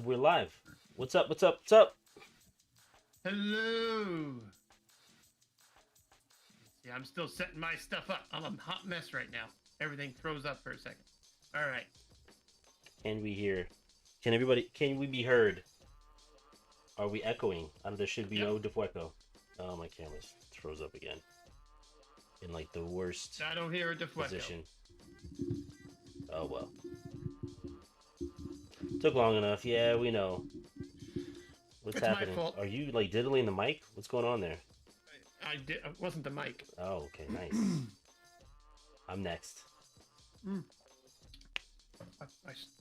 We're live. What's up? What's up? What's up? Hello. Yeah, I'm still setting my stuff up. I'm a hot mess right now. Everything froze up for a second. All right. Can we hear? Can everybody? Can we be heard? Are we echoing? There should be Yep. no defeco. Oh, my camera's froze up again. In like the worst I don't hear a defleco. position. Oh well. Took long enough. Yeah, we know. What's It's happening? my fault. Are you like diddling the mic? What's going on there? I did. It wasn't the mic. Oh, okay, nice. I'm next.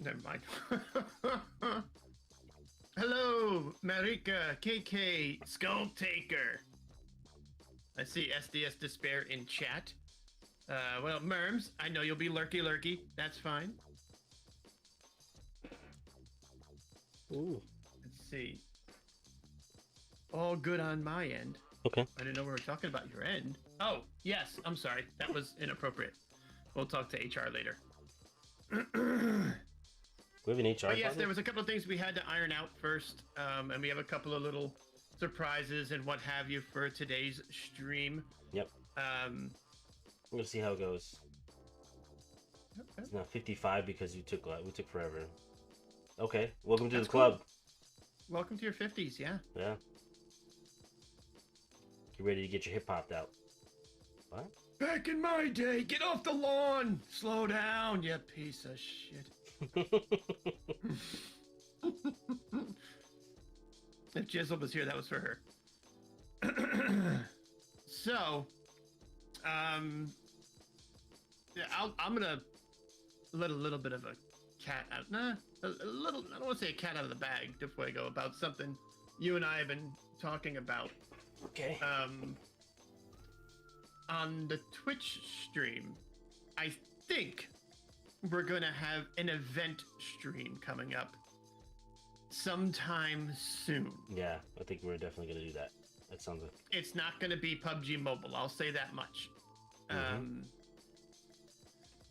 Never mind. Hello, Marika, KK, Skull Taker. I see SDS Despair in chat. Well, Merms, I know you'll be lurky. That's fine. Ooh. Let's see. All good on my end. Okay. I didn't know we were talking about your end. Oh, yes. I'm sorry. That was inappropriate. We'll talk to HR later. We have an HR. But yes, partner? there was a couple of things we had to iron out first, and we have a couple of little surprises and what have you for today's stream. Yep. Um, We'll see how it goes. It's now 55 because we took forever. Okay. Welcome to That's the club. cool. Welcome to your 50s, yeah. Yeah. Get ready to get your hip hopped out. What? Back in my day, get off the lawn! Slow down, you piece of shit. If Jizzle was here, that was for her. So, yeah, I'm gonna let a little bit of a cat out. Nah, a little. I don't want to say a cat out of the bag, Defuego, about something you and I have been talking about. Okay. On the Twitch stream, I think we're gonna have an event stream coming up sometime soon. Yeah, I think we're definitely gonna do that. That sounds like. It's not gonna be PUBG Mobile. I'll say that much.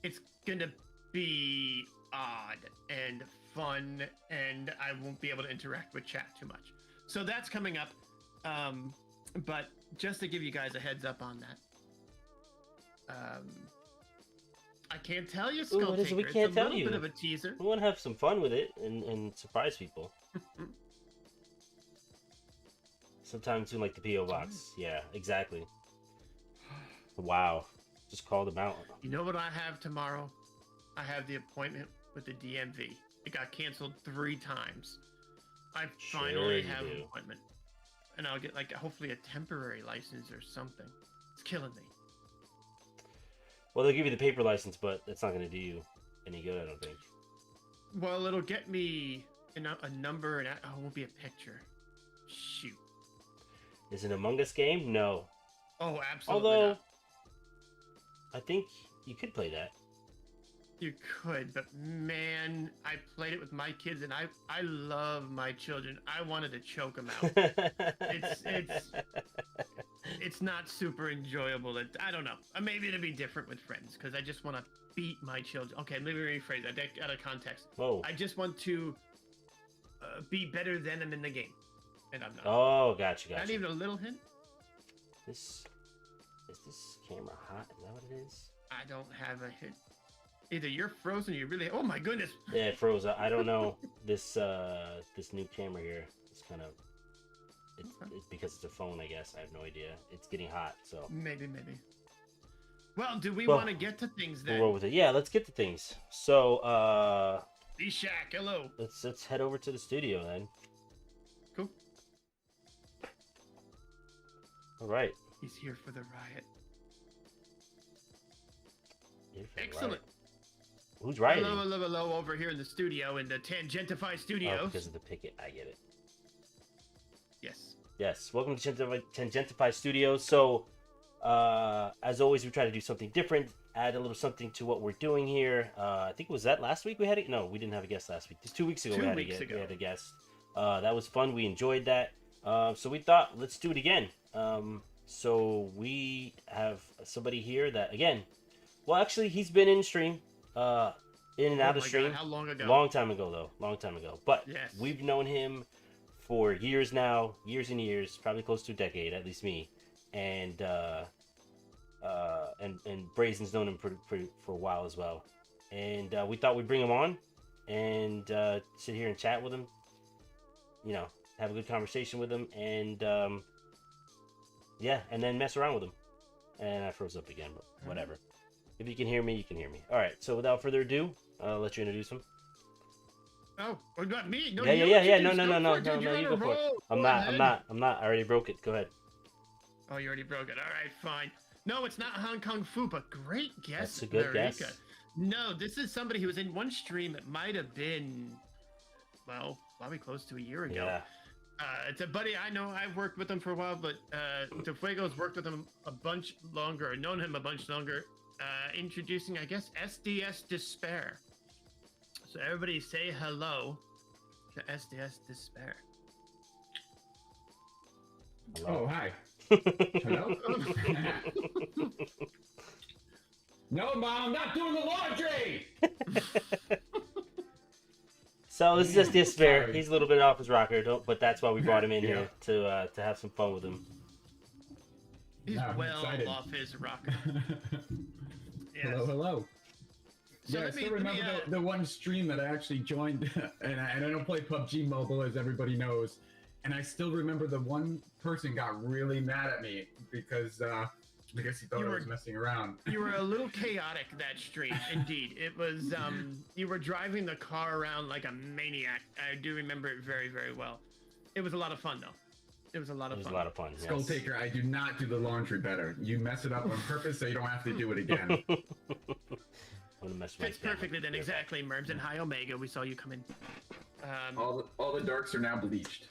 It's gonna be odd and fun, and I won't be able to interact with chat too much. So that's coming up. But just to give you guys a heads up on that. I can't tell you, Skull what is it we Taker. can't It's a tell little you? bit of a teaser. We want to have some fun with it and surprise people. Sometimes we like the PO box. Yeah, exactly. Wow, just called them out. You know what I have tomorrow? I have the appointment with the DMV. It got canceled 3 times. I finally you have an do. appointment. And I'll get, like, hopefully a temporary license or something. It's killing me. Well, they'll give you the paper license, but that's not gonna do you any good, I don't think. Well, it'll get me a number, and it won't be a picture. Shoot. Is it an Among Us game? No. Oh, absolutely Although, not. I think you could play that. You could, but man, I played it with my kids, and I love my children. I wanted to choke them out. It's not super enjoyable. I don't know. Maybe it'll be different with friends because I just want to beat my children. Okay, let me rephrase that out of context. Whoa. I just want to be better than them in the game, and I'm not. Oh, gotcha. Not even a little hint. Is this camera hot? Is that what it is? I don't have a hint. Either you're frozen or you really. Oh my goodness. Yeah, it froze. I don't know. This new camera here. It's kind of. It's because it's a phone, I guess. I have no idea. It's getting hot, so. Maybe. Well, do we want to get to things then? We'll roll with it. Yeah, let's get to things. So, B-Shack, hello. let's head over to the studio then. Cool. All right. He's here for the riot. Here for the Excellent. riot. Who's rioting? Hello, over here in the studio, in the Tangentify Oh, Studios. because of the Picket. I get it. Yes. Yes. Welcome to Tangentify Studios. So, as always, we try to do something different, add a little something to what we're doing here. I think was that last week we had it? No, we didn't have a guest last week. 2 weeks ago we had a guest. That was fun. We enjoyed that. So we thought, let's do it again. So we have somebody here that, again, well, actually, he's been in stream. in and Oh out of my stream. God, how long ago? Long time ago, though. Long time ago. But Yes. we've known him for years now, years and years, probably close to a decade, at least me. And Brazen's known him for a while as well. And we thought we'd bring him on and sit here and chat with him. You know, have a good conversation with him, and yeah, and then mess around with him. And I froze up again, but whatever. If you can hear me, you can hear me. All right. So without further ado, I'll let you introduce him. Oh, what about me? No, Yeah. you No. introduce. You're You on a go for it. roll. I'm Go not. ahead. I already broke it. Go ahead. Oh, you already broke it. All right, fine. No, it's not Hong Kong Fu, but great guess, That's a good Marika. guess. No, this is somebody who was in one stream. It might have been, well, probably close to a year ago. Yeah. It's a buddy I know. I've worked with him for a while, but DeFuego's worked with him a bunch longer, known him a bunch longer. Introducing, I guess, SDS Despair. So everybody say hello to SDS Despair. Oh, hi. Hello? No, Mom, I'm not doing the laundry! So this is just Despair. Sorry. He's a little bit off his rocker, but that's why we brought him in Yeah. here to have some fun with him. He's Yeah, I'm well excited. off his rocker. Yes. Hello, hello. So Yeah, I let me- still let me, remember the one stream that I actually joined, and I don't play PUBG Mobile, as everybody knows. And I still remember the one person got really mad at me because he thought I was messing around. You were a little chaotic that stream, indeed. It was you were driving the car around like a maniac. I do remember it very, very well. It was a lot of fun though. It was a lot It of was fun. a lot of fun. Skull Yes. Taker, I do not do the laundry better. You mess it up on purpose so you don't have to do it again. I'm gonna mess with my Fits camera. perfectly then, exactly, Merbs. And hi, Omega. We saw you come in. All the darks are now bleached.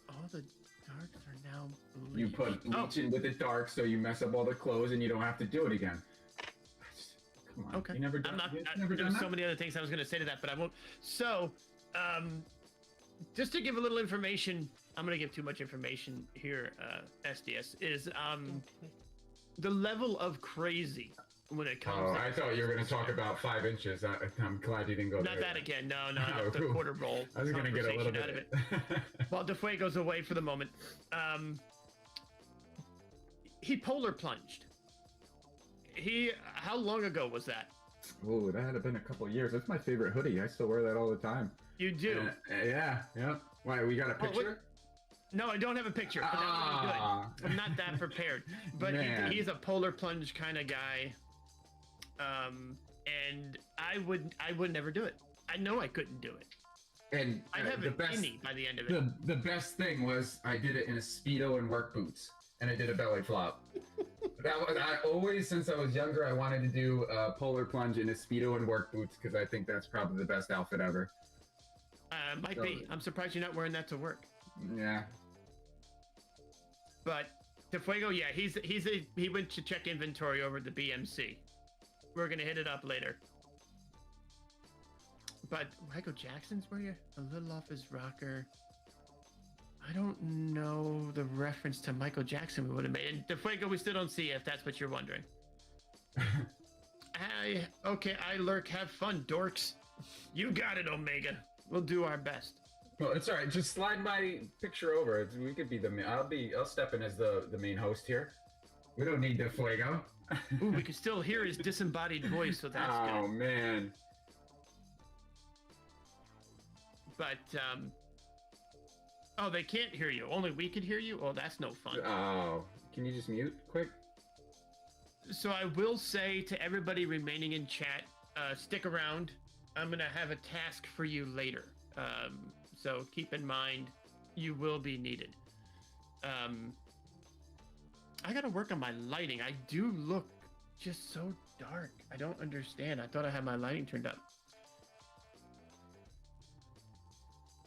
All the darks are now bleached. You put Oh, bleach in with the dark so you mess up all the clothes and you don't have to do it again. Come on. okay. You never done, I'm not. you never done There's that? so many other things I was going to say to that, but I won't. So, just to give a little information, I'm going to give too much information here. SDS is the level of crazy when it comes. Oh, to I thought you were going to talk about 5 inches. I'm glad you didn't go Not there. that again. No, Oh, the quarter roll. I was going to get a little conversation out of bit. it. While DeFuego's away for the moment, he polar plunged. How long ago was that? Oh, that had been a couple of years. That's my favorite hoodie. I still wear that all the time. You do? Yeah. Why, we got a Oh, picture? No, I don't have a picture. But that would be good. I'm not that prepared. But Man. he's a polar plunge kind of guy. And I would never do it. I know I couldn't do it. And I'd have the an best, innie by the end of it. the best thing was I did it in a Speedo and work boots, and I did a belly flop. I always, since I was younger, I wanted to do a polar plunge in a Speedo and work boots because I think that's probably the best outfit ever. Might be. I'm surprised you're not wearing that to work. Yeah. But DeFuego, yeah, he went to check inventory over at the BMC. We're gonna hit it up later. But Michael Jackson's where you a little off his rocker. I don't know the reference to Michael Jackson we would have made. And DeFuego, we still don't see if that's what you're wondering. I lurk. Have fun, dorks. You got it, Omega. We'll do our best. Well, it's all right. Just slide my picture over. We could be I'll step in as the main host here. We don't need the fuego. Ooh, we can still hear his disembodied voice, so that's Oh good. man. But oh, they can't hear you. Only we could hear you. Oh, that's no fun. Oh, can you just mute quick? So I will say to everybody remaining in chat, stick around. I'm gonna have a task for you later. So keep in mind, you will be needed. I gotta work on my lighting. I do look just so dark. I don't understand. I thought I had my lighting turned up.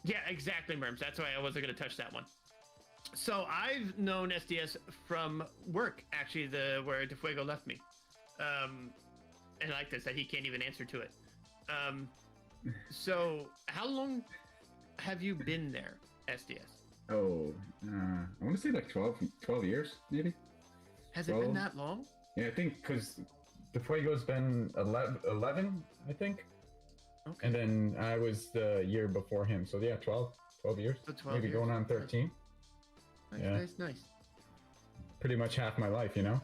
Yeah, exactly, Merms. That's why I wasn't gonna touch that one. So I've known SDS from work, actually, where DeFuego left me. And I like this, that he can't even answer to it. So how long have you been there, SDS? Oh, I want to say like 12 years, maybe. Has it been Well, that long? Yeah, I think because the Fuego's been 11, I think. Okay. And then I was the year before him. So yeah, 12 years. So 12 Maybe years. going on 13. Nice, Yeah. nice. Pretty much half my life, you know?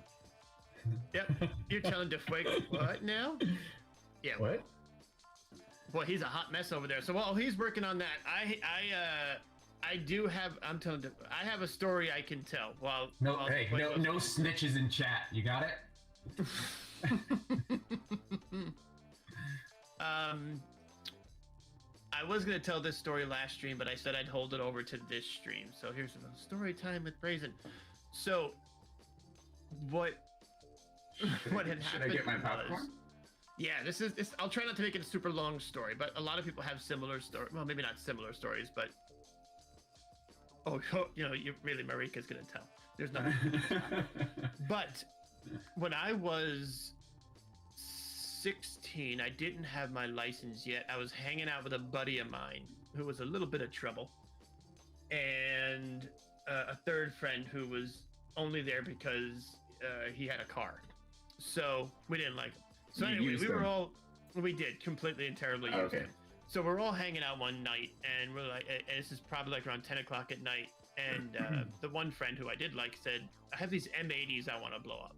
Yep. You're telling DeFuego what now? Yeah. What? Boy, he's a hot mess over there. So while he's working on that, I do have. I'm telling you, I have a story I can tell. While No snitches in chat. You got it? I was gonna tell this story last stream, but I said I'd hold it over to this stream. So here's a story time with Brazen. So what had happened? Should I get my popcorn? Was, yeah, this. I'll try not to make it a super long story, but a lot of people have similar stories. Well, maybe not similar stories, but you really, Marika's gonna tell. There's nothing. But when I was 16, I didn't have my license yet. I was hanging out with a buddy of mine who was a little bit of trouble, and a third friend who was only there because he had a car. So we didn't like him. So anyway, we did completely and terribly use him. So we're all hanging out one night, and we're like, and this is probably like around 10 o'clock at night, and the one friend who I did like said, I have these M80s I want to blow up.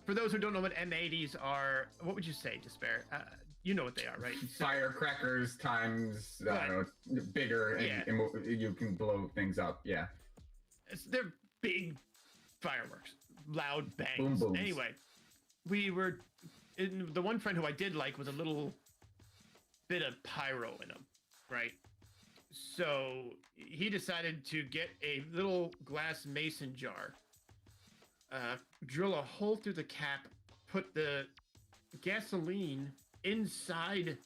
For those who don't know what M80s are, what would you say, Despair? You know what they are, right? Firecrackers times, I don't know, bigger, and you can blow things up, yeah. They're big fireworks, loud bangs. Boom, booms. Anyway, the one friend who I did like was a little bit of pyro in him, right? So he decided to get a little glass mason jar, drill a hole through the cap, put the gasoline inside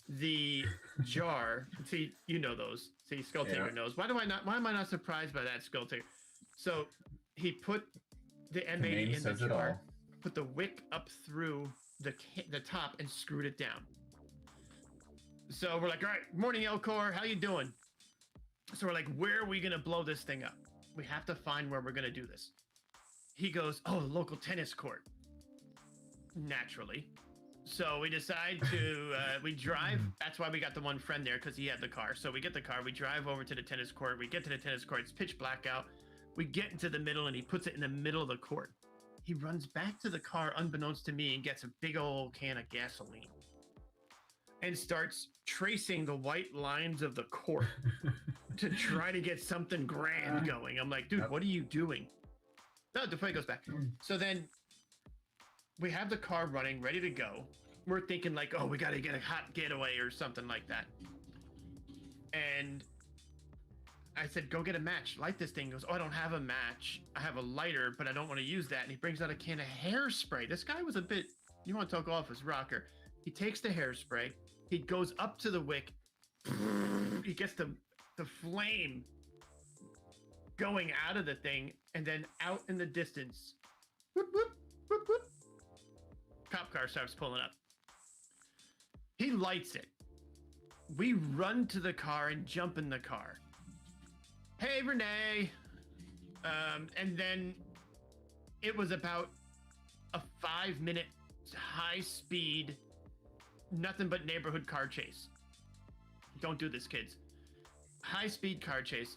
the jar. See, you know those. See, Skulltaker knows. Why am I not surprised by that, Skulltaker? So he put the M80 in the jar, put the wick up through the top, and screwed it down. So we're like, all right, morning, Elcor, how you doing? So we're like, where are we gonna blow this thing up? We have to find where we're gonna do this. He goes, oh, the local tennis court. Naturally. So we decide to, we drive. That's why we got the one friend there, because he had the car. So we get the car, we drive over to the tennis court. We get to the tennis court, it's pitch black out. We get into the middle, and he puts it in the middle of the court. He runs back to the car, unbeknownst to me, and gets a big old can of gasoline. And starts tracing the white lines of the court to try to get something grand going. I'm like, dude, what are you doing? No, the play goes back. So then we have the car running, ready to go. We're thinking like, oh, we got to get a hot getaway or something like that. And I said, go get a match, light this thing. He goes, oh, I don't have a match. I have a lighter, but I don't want to use that. And he brings out a can of hairspray. This guy was a bit, you want to talk off his rocker. He takes the hairspray. He goes up to the wick. He gets the flame going out of the thing, and then out in the distance, whoop, whoop, whoop, whoop, cop car starts pulling up. He lights it. We run to the car and jump in the car. Hey, Renee. And then it was about a 5-minute high-speed, nothing but neighborhood car chase. Don't do this, kids. High-speed car chase.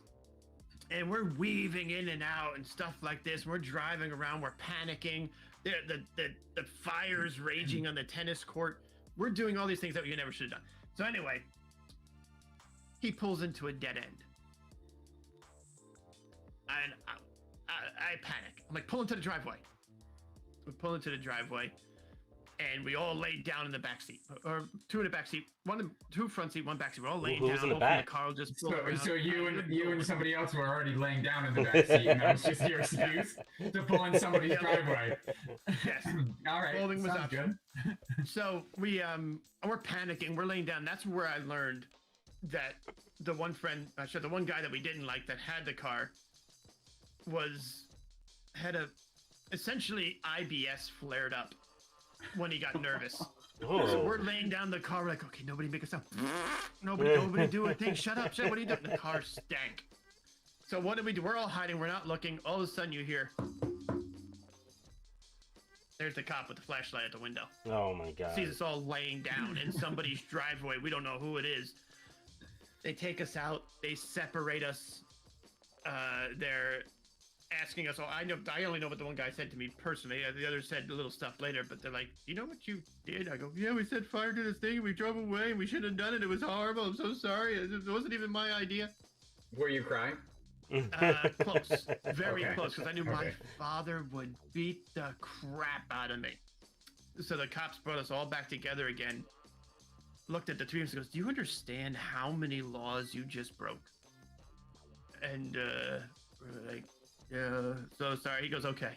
And we're weaving in and out and stuff like this. We're driving around. We're panicking. The fire's raging on the tennis court. We're doing all these things that we never should have done. So anyway, he pulls into a dead end. And I panic. I'm like, pull into the driveway. We pull into the driveway, and we all laid down in the back seat, or two in the back seat, two front seat, one back seat. We're all laying down. In the back? The car will just So you and somebody else were already laying down in the back seat, and that was just your excuse to pull in somebody's driveway. Yes. All right. Folding was Sounds good. So we're panicking. We're laying down. That's where I learned that the one friend, the one guy that we didn't like that had the car, had essentially IBS flared up when he got nervous. Oh. So we're laying down the car. We're like, okay, nobody make a sound. Nobody do a thing. Shut up. What are you doing? The car stank. So what do we do? We're all hiding. We're not looking. All of a sudden you hear. There's the cop with the flashlight at the window. Oh my god. Sees us all laying down in somebody's driveway. We don't know who it is. They take us out. They separate us. They're asking us all. I only know what the one guy said to me personally. The others said a little stuff later, but they're like, "You know what you did?" I go, "Yeah, we set fire to this thing. We drove away. We shouldn't have done it. It was horrible. I'm so sorry. It wasn't even my idea." Were you crying? Close, very Okay. close, because I knew my Okay. father would beat the crap out of me. So the cops brought us all back together again. Looked at the three of us and goes, "Do you understand how many laws you just broke?" And we're like, "Yeah, so sorry." He goes, "Okay,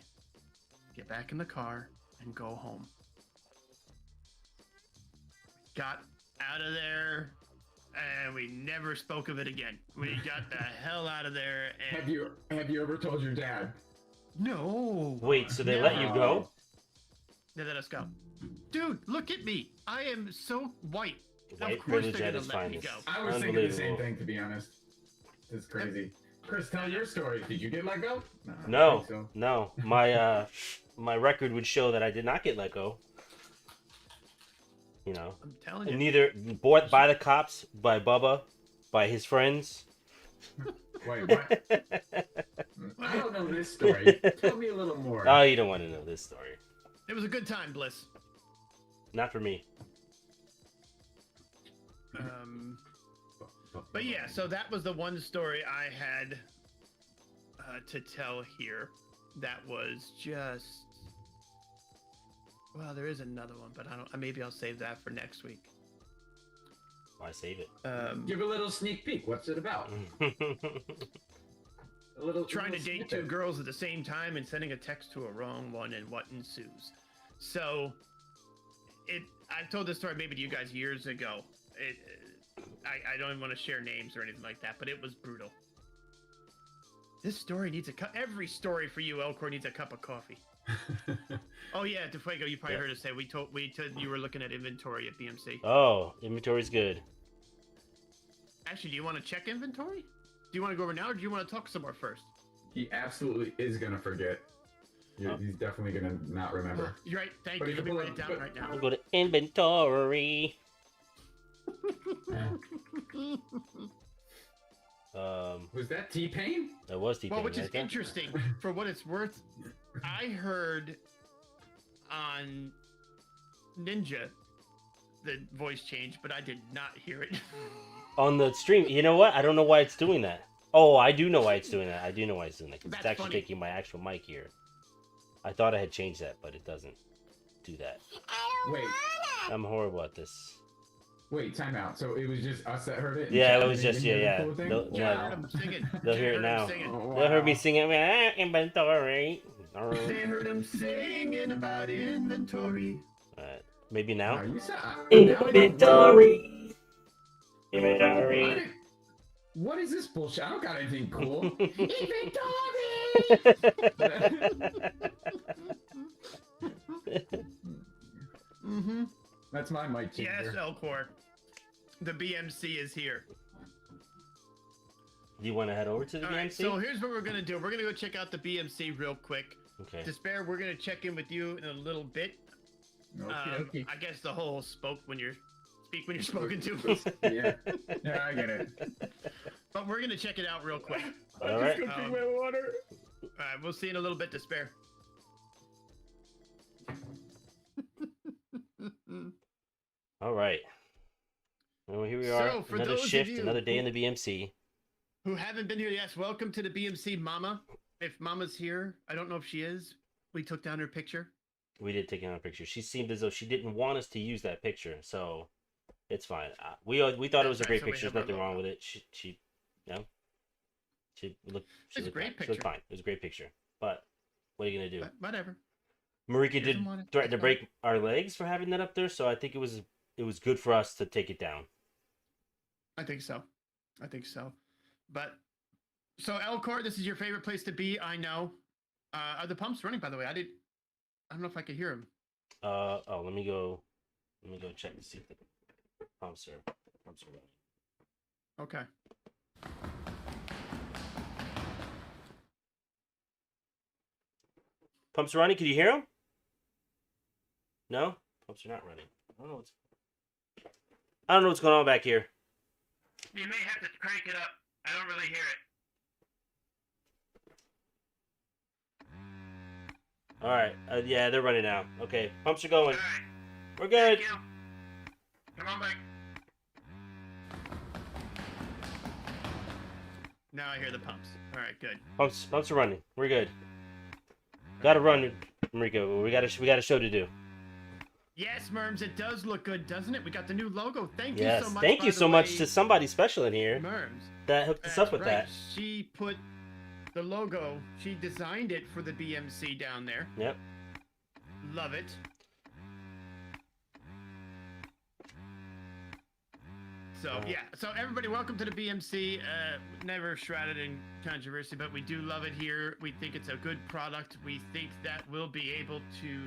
get back in the car and go home." Got out of there, and we never spoke of it again. We got the hell out of there. And Have you ever told your dad? no. Wait, so they let you go? They let us go. Dude, look at me. I am so white. White Of course privilege they're at gonna its let me finest. go. I was thinking the same Unbelievable. thing, to be honest. It's crazy. Chris, tell your story. Did you get let go? I don't No, think so. no. My record would show that I did not get let go. You know, I'm telling you. neither bought by the cops, by Bubba, by his friends. Wait, what? I don't know this story. Tell me a little more. Oh, you don't want to know this story. It was a good time, Bliss. Not for me. But yeah, so that was the one story I had to tell here. That was just. Well, there is another one, but I don't. Maybe I'll save that for next week. Why save it? Give a little sneak peek. What's it about? A little Trying to little date snippet. 2 girls at the same time and sending a text to a wrong one and what ensues. So, I've told this story maybe to you guys years ago. I don't even want to share names or anything like that, but it was brutal. This story needs a cup. Every story for you, Elcor, needs a cup of coffee. Oh yeah, DeFuego, you probably heard us say we told you were looking at inventory at BMC. Oh, inventory's good. Actually, do you want to check inventory? Do you want to go over now, or do you want to talk somewhere first? He absolutely is gonna forget. He's definitely gonna not remember. You're right. Thank But you. Let me if- write it down but- right now. We'll go to inventory. Was that T-Pain? That was T-Pain. Well, which is right there. interesting. For what it's worth, I heard on Ninja the voice change, but I did not hear it. On the stream. You know what? I don't know why it's doing that. Oh, I do know why it's doing that. I do know why it's doing that. 'Cause it's That's actually funny. taking my actual mic here. I thought I had changed that, but it doesn't do that. Wait, I'm horrible at this. time out. So it was just us that heard it? and Yeah, Chad it was didn't just hear the yeah. full thing? They'll, Yeah, I yeah, heard him singing. they'll Yeah, hear I it heard him now. singing. Oh, They'll hear me wow. singing inventory. They heard him singing about inventory. Alright, maybe Wow, now. you said Inventory. I Inventory. didn't- What is this bullshit? I don't got anything cool. Mm-hmm. That's my mic Yes, changer. Elcor. The BMC is here. Do you want to head over to the All right, BMC? so here's what we're gonna do. We're gonna go check out the BMC real quick. Okay. Despair, we're gonna check in with you in a little bit. Okay. I guess the whole speak when you're spoken to. Yeah. Yeah, I get it. But we're gonna check it out real quick. All right. Just gonna drink my water. All right, we'll see in a little bit, Despair. All right. Well, here we are. So, for Another those of shift, you another day in the BMC. Who haven't been here? Yes, welcome to the BMC, Mama. If Mama's here, I don't know if she is. We took down her picture. We did take another picture. She seemed as though she didn't want us to use that picture, so it's fine. We thought it was a That's great right, so we picture. There's have our nothing wrong logo. with it. She looked. She It's a looked great fine. She picture. looked fine. It was a great picture. But what are you gonna do? But whatever. Marika She did doesn't want it. threaten to That's break our legs for having that up there, so I think it was good for us to take it down. I think so. I think so. But so Elcor, this is your favorite place to be. I know. Are the pumps running? By the way, I don't know if I could hear them. Let me go check to see if the pumps are running. Okay. Pumps are running. Can you hear them? No, pumps are not running. I don't know what's going on back here. You may have to crank it up. I don't really hear it. All right. Yeah, they're running now. Okay, pumps are going. All right. We're good. Thank you. Come on back. Now I hear the pumps. All right, good. Pumps are running. We're good. Gotta run, Enrico. We got a show to do. Yes, Merms, it does look good, doesn't it? We got the new logo. Thank you Yes. so much. Thank you so much to somebody special in here Merms. that hooked us up with that. She put the logo. She designed it for the BMC down there. Yep. Love it. So yeah, so everybody, welcome to the BMC. Never shrouded in controversy, but we do love it here. We think it's a good product. We think that we'll be able to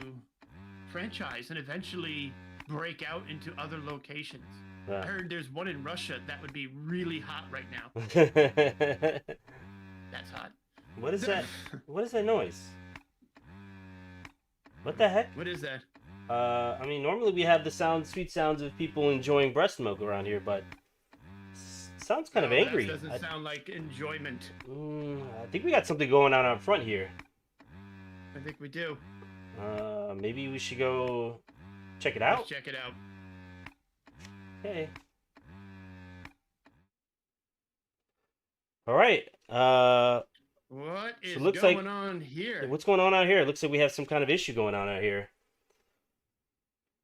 franchise and eventually break out into other locations. Yeah. I heard there's one in Russia that would be really hot right now. That's hot. What is that? What is that noise? What the heck? What is that? I mean, normally we have the sweet sounds of people enjoying breast milk around here, but sounds kind of angry. That doesn't sound like enjoyment. I think we got something going on out front here. I think we do. Maybe we should go check it out. Let's check it out. Okay. All right. What is looks going like- on here? What's going on out here? It looks like we have some kind of issue going on out here.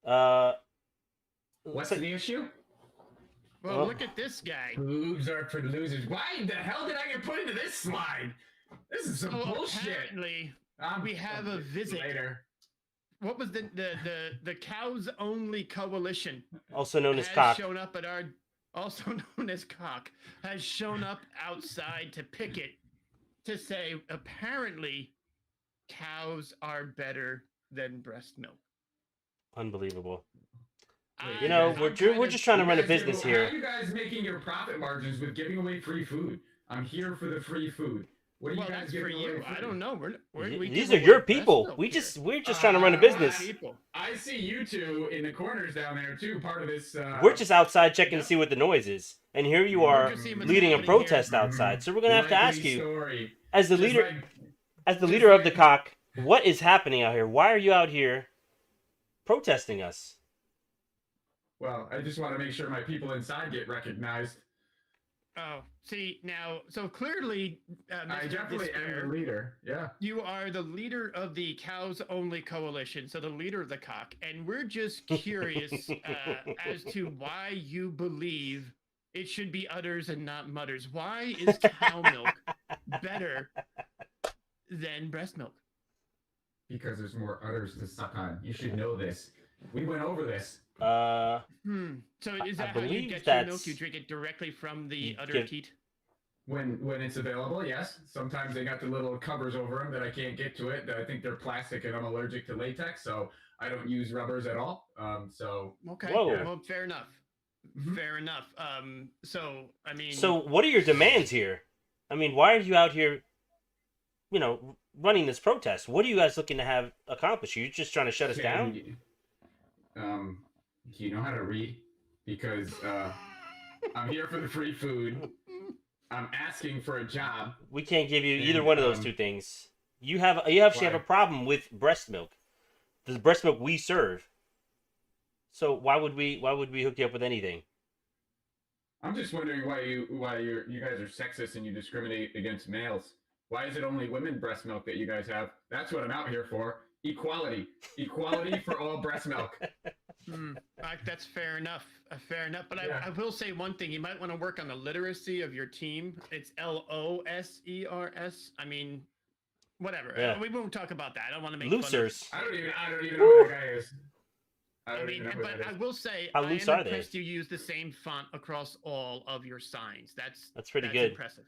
What's looks like, the issue? Well, Oh. look at this guy. Boobs are for losers. Why the hell did I get put into this slide? This is some So bullshit. apparently, we have a visit. Later. what was the Cows Only Coalition also known as has cock. shown up at our, also known as Cock, has shown up outside to Picket to say apparently cows are better than breast milk. Unbelievable. Wait, You know, I'm we're just trying to run a You guys business How here. are you guys making your profit margins with giving away free food? I'm here for the free food. What are Well, you guys that's for giving away you. free? I don't know. We These give are your away breast people. milk We're here. just trying to run a business. People. I see you two in the corners down there too, part of this. We're just outside checking to see what the noise is, and here you are just seeing what's leading a happening here. protest outside. So we're gonna have to ask likely you, story. as the Just leader, like- as the just leader of like- the cock, what is happening out here? Why are you out here protesting us? Well, I just want to make sure my people inside get recognized. Oh, see now. So clearly, I Mr. definitely Despair, am the leader. Yeah. you are the leader of the Cows Only Coalition, so the leader of the cock, and we're just curious as to why you believe it should be udders and not mudders. Why is cow milk better than breast milk? Because there's more udders to suck on. You should know this. We went over this. So is that how you believe get your that's- milk? You drink it directly from the You udder give- teat? When it's available, yes. Sometimes they got the little covers over them that I can't get to it. That I think they're plastic and I'm allergic to latex, so I don't use rubbers at all. So Okay. Whoa. Well, fair enough. Mhm. Fair enough. So I mean, So what are your demands here? I mean, why are you out here, running this protest? What are you guys looking to have accomplished? Are you just trying to shut us down? Do you know how to read? Because I'm here for the free food. I'm asking for a job. We can't give you either And, one of those two things. You actually have a why? problem with breast milk, the breast milk we serve. So why would we hook you up with anything? I'm just wondering why you guys are sexist and you discriminate against males. Why is it only women breast milk that you guys have? That's what I'm out here for. Equality. Equality for all breast milk. that's fair enough. Fair enough. But Yeah. I will say one thing. You might want to work on the literacy of your team. It's LOSERS. I mean, whatever. Yeah. We won't talk about that. I don't want to make fun of- Loosers. I don't even know who that guy is. I mean, but I will say, How I loose am are they? impressed you use the same font across all of your signs. That's Pretty good. Impressive.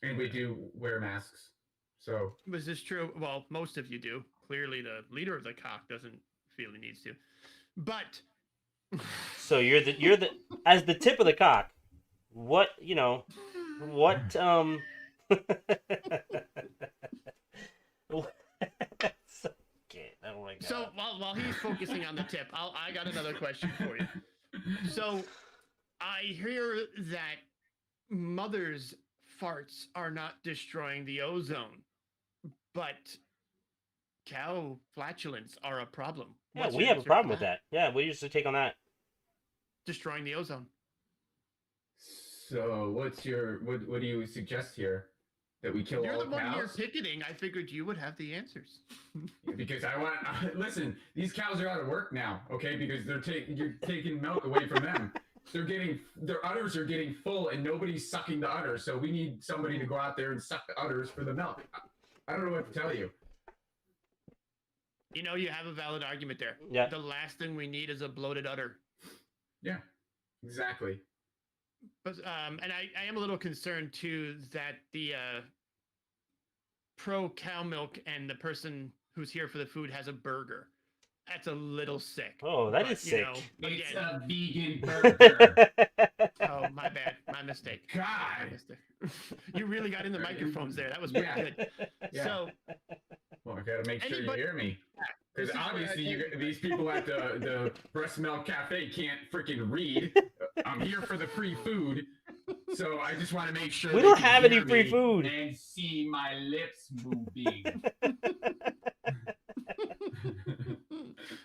And we do wear masks. So Was this true? Well, most of you do. Clearly, the leader of the cock doesn't feel he needs to. But So you're the as the tip of the cock. What okay, Oh my god. So while he's focusing on the tip, I got another question for you. So I hear that mothers' farts are not destroying the ozone, but cow flatulence are a problem. Yeah, What's we your have a answer problem for with that. Yeah, what is your take on that? Destroying the ozone. So, what do you suggest here? That we kill You're all the one here cows? picketing. I figured you would have the answers. Because I want listen. These cows are out of work now, okay? Because you're taking milk away from them. Their udders are getting full, and nobody's sucking the udders. So we need somebody to go out there and suck the udders for the milk. I don't know what to tell you. You know, you have a valid argument there. Yeah. The last thing we need is a bloated udder. Yeah, exactly. But and I am a little concerned too that the pro cow milk and the person who's here for the food has a burger. That's a little sick. Oh, that But, is you sick. know, It's again, a vegan burger. oh, my bad. My mistake. My God. mistake. You really got in the microphones there. That was Yeah. good. Yeah. So, Well, I gotta make sure Anybody- you hear me. Because This is where I obviously came- these people at the Breast Milk Cafe can't freaking read. I'm here for the free food. So I just want to make sure We they don't can have any hear free me food. and see my lips moving.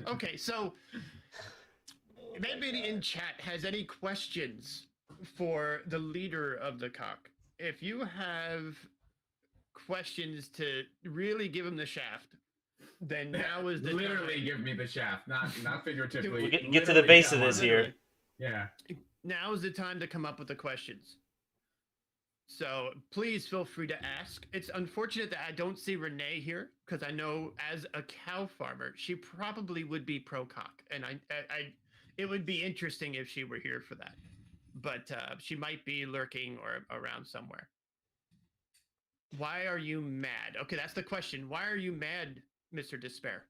okay, so if anybody in chat has any questions for the leader of the cock, if you have questions to really give him the shaft, then now is the Literally time. give me the shaft, not figuratively. We'll get to the Literally base come of this on. here. Yeah. Now is the time to come up with the questions. So please feel free to ask. It's unfortunate that I don't see Renee here because I know as a cow farmer, she probably would be pro cock, and I it would be interesting if she were here for that. But she might be lurking or around somewhere. Why are you mad? Okay, that's the question. Why are you mad, Mr. Despair?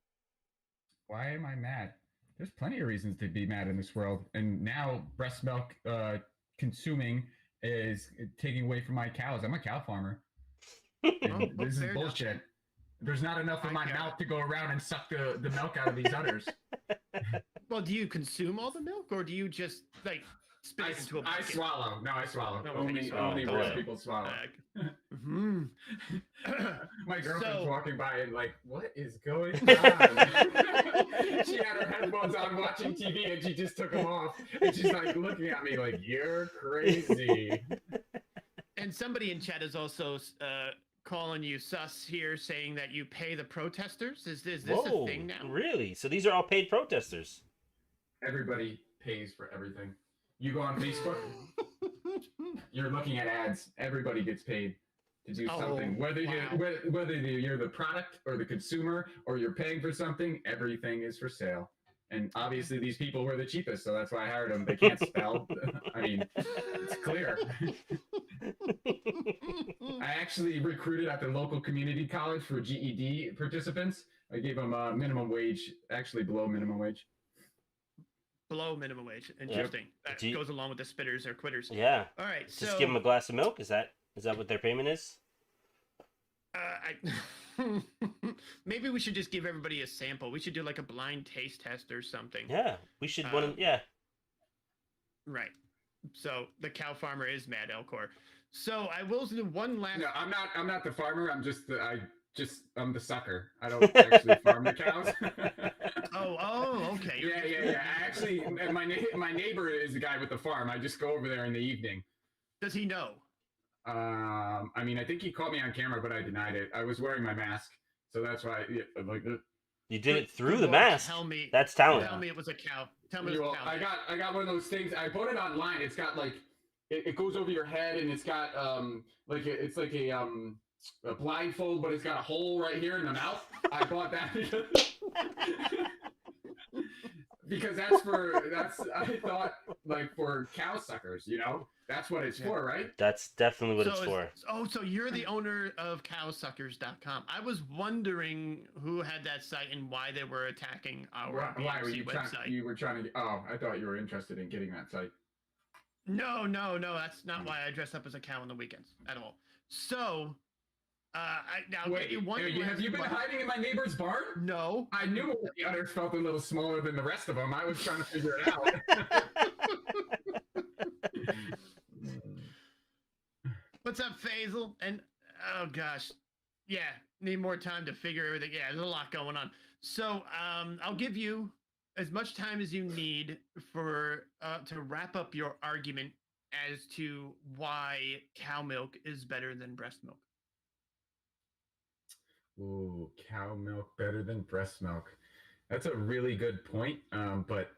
Why am I mad? There's plenty of reasons to be mad in this world, and now breast milk consuming is taking away from my cows. I'm a cow farmer. And Oh, this is fair enough. bullshit. There's not enough of my Okay. mouth to go around and suck the milk out of these udders. Well, do you consume all the milk, or do you just like spit it into a I bucket? swallow. No, I swallow. No, only you swallow. only Oh, breast boy. people swallow. Mhm. My girlfriend's So- walking by and like, what is going on? She had her headphones on watching TV and she just took them off. And she's like looking at me like, you're crazy. And somebody in chat is also calling you sus here, saying that you pay the protesters. Is this Whoa, a thing now? really? So these are all paid protesters. Everybody pays for everything. You go on Facebook, you're looking at ads. Everybody gets paid to do Oh, something. Whether wow. whether you're the product or the consumer or you're paying for something, everything is for sale. And obviously these people were the cheapest, so that's why I hired them. They can't spell. I mean, it's clear. I actually recruited at the local community college for GED participants. I gave them minimum wage, actually below minimum wage. Below minimum wage. Interesting. That Gee- goes along with the spitters or quitters. Yeah. All right. Just So give them a glass of milk. Is that what their payment is? maybe we should just give everybody a sample. We should do like a blind taste test or something. Yeah, we should. Um, Yeah. Right. So the cow farmer is mad, Elcor. So I will do one last. No, I'm not the farmer. I'm I'm the sucker. I don't actually farm the cows. Oh, okay. Yeah. Actually, my neighbor is the guy with the farm. I just go over there in the evening. Does he know? I mean, I think he caught me on camera, but I denied it. I was wearing my mask, so that's why. Yeah, like, You did it through Good the Lord, mask. Tell me. That's talent. Tell me it was a cow. Tell me it was well, a cow. I got one of those things. I bought it online. It's got like it goes over your head, and it's got it's like a blindfold, but it's got a hole right here in the mouth. I bought that because I thought like for cow suckers, you know, that's what it's for, right? That's definitely what it's for. So you're the owner of cowsuckers.com. I was wondering who had that site and why they were attacking our Why were BMC you website. you were trying to? Oh, I thought you were interested in getting that site. No, that's not why I dress up as a cow on the weekends at all. So, I'll get you one. Have you been hiding in my neighbor's barn? No. I knew the others felt a little smaller than the rest of them. I was trying to figure it out. What's up, Faisal? And oh gosh, yeah, need more time to figure everything. Yeah, there's a lot going on. So I'll give you as much time as you need for to wrap up your argument as to why cow milk is better than breast milk. Ooh, cow milk better than breast milk. That's a really good point. But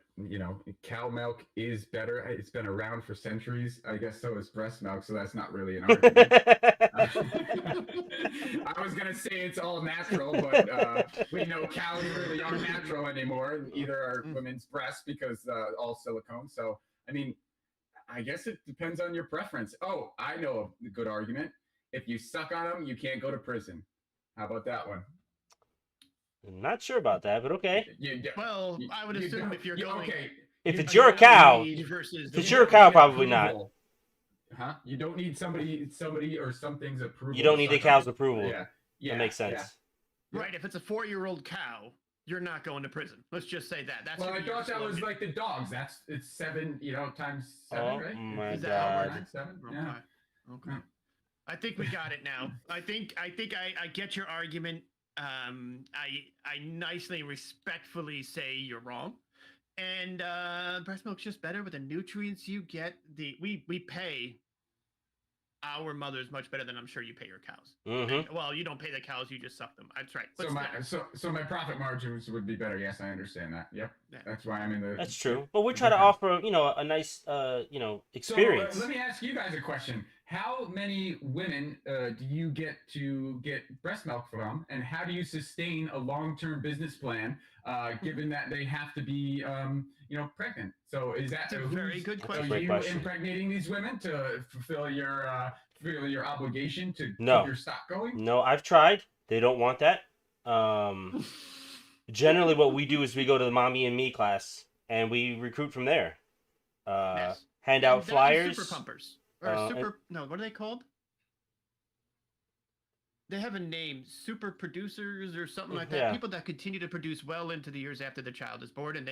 cow milk is better. It's been around for centuries. I guess so is breast milk, so that's not really an argument. I was gonna say it's all natural, but we know cows really aren't natural anymore. Either are women's breasts because all silicone. So I mean, I guess it depends on your preference. Oh, I know a good argument. If you suck on them, you can't go to prison. How about that one? I'm not sure about that, but okay. Well, I would assume if you're going, okay. If it's your cow, probably not. Huh? You don't need somebody or something's approval. You don't need the cow's approval. Yeah, that makes sense. Yeah. Right. If it's a 4-year-old cow, you're not going to prison. Let's just say that. That's. Well, I thought that was like the dogs. It's 7, times 7, right? Oh my Is that God. how it works? 7. Okay. Yeah. Okay. I think we got it now. I think I get your argument. I nicely, respectfully say you're wrong, and breast milk's just better with the nutrients you get. We pay our mothers much better than I'm sure you pay your cows. Mm-hmm. Well, you don't pay the cows; you just suck them. That's right. So my profit margins would be better. Yes, I understand that. Yep. Yeah. That's why I'm in the. That's true. But we try to offer a nice experience. So let me ask you guys a question. How many women do you get to get breast milk from, and how do you sustain a long-term business plan, given that they have to be, pregnant? So is that a very good question? Are you impregnating these women to fulfill your obligation to keep your stock going? No, I've tried. They don't want that. Generally, what we do is we go to the Mommy and Me class, and we recruit from there. Hand out flyers. Super pumpers. Or what are they called? They have a name, super producers or something like that. Yeah. People that continue to produce well into the years after the child is born, and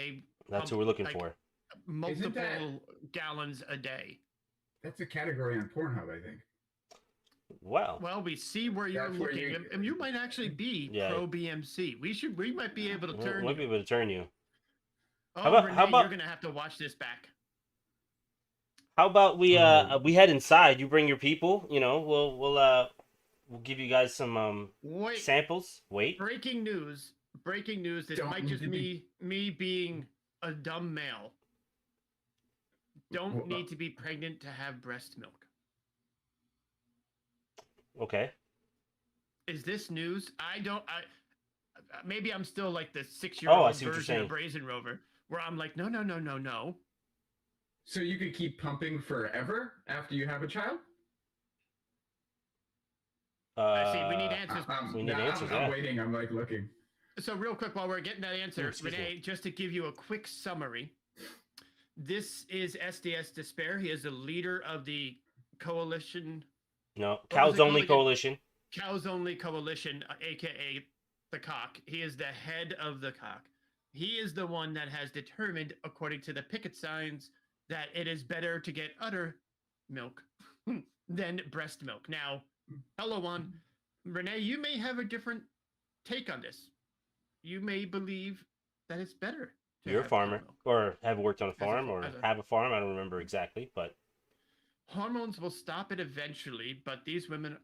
that's what we're looking for. Multiple gallons a day. That's a category on Pornhub, I think. Wow. Well, we see where you're looking, and you might actually be pro BMC. We might be able to turn. We might be able to turn you. Oh, how about you're gonna have to watch this back. How about we head inside? You bring your people. We'll give you guys some samples. Wait. Breaking news. This might just me being a dumb male. Don't need to be pregnant to have breast milk. Okay. Is this news? Maybe I'm still like the 6-year-old version of Brazen Rover, where I'm like, no. So you could keep pumping forever after you have a child? I see. We need answers. I'm waiting. I'm looking. So real quick, while we're getting that answer, Renee, just to give you a quick summary, this is SDS Despair. He is the leader of the coalition. No, Cows Only Coalition. Cows Only Coalition, aka the Cock. He is the head of the Cock. He is the one that has determined, according to the Picket signs, that it is better to get udder milk than breast milk. Now, hello, one. Renee, you may have a different take on this. You may believe that it's better. You're a farmer, or have worked on a farm, or have a farm. I don't remember exactly, but hormones will stop it eventually. But these women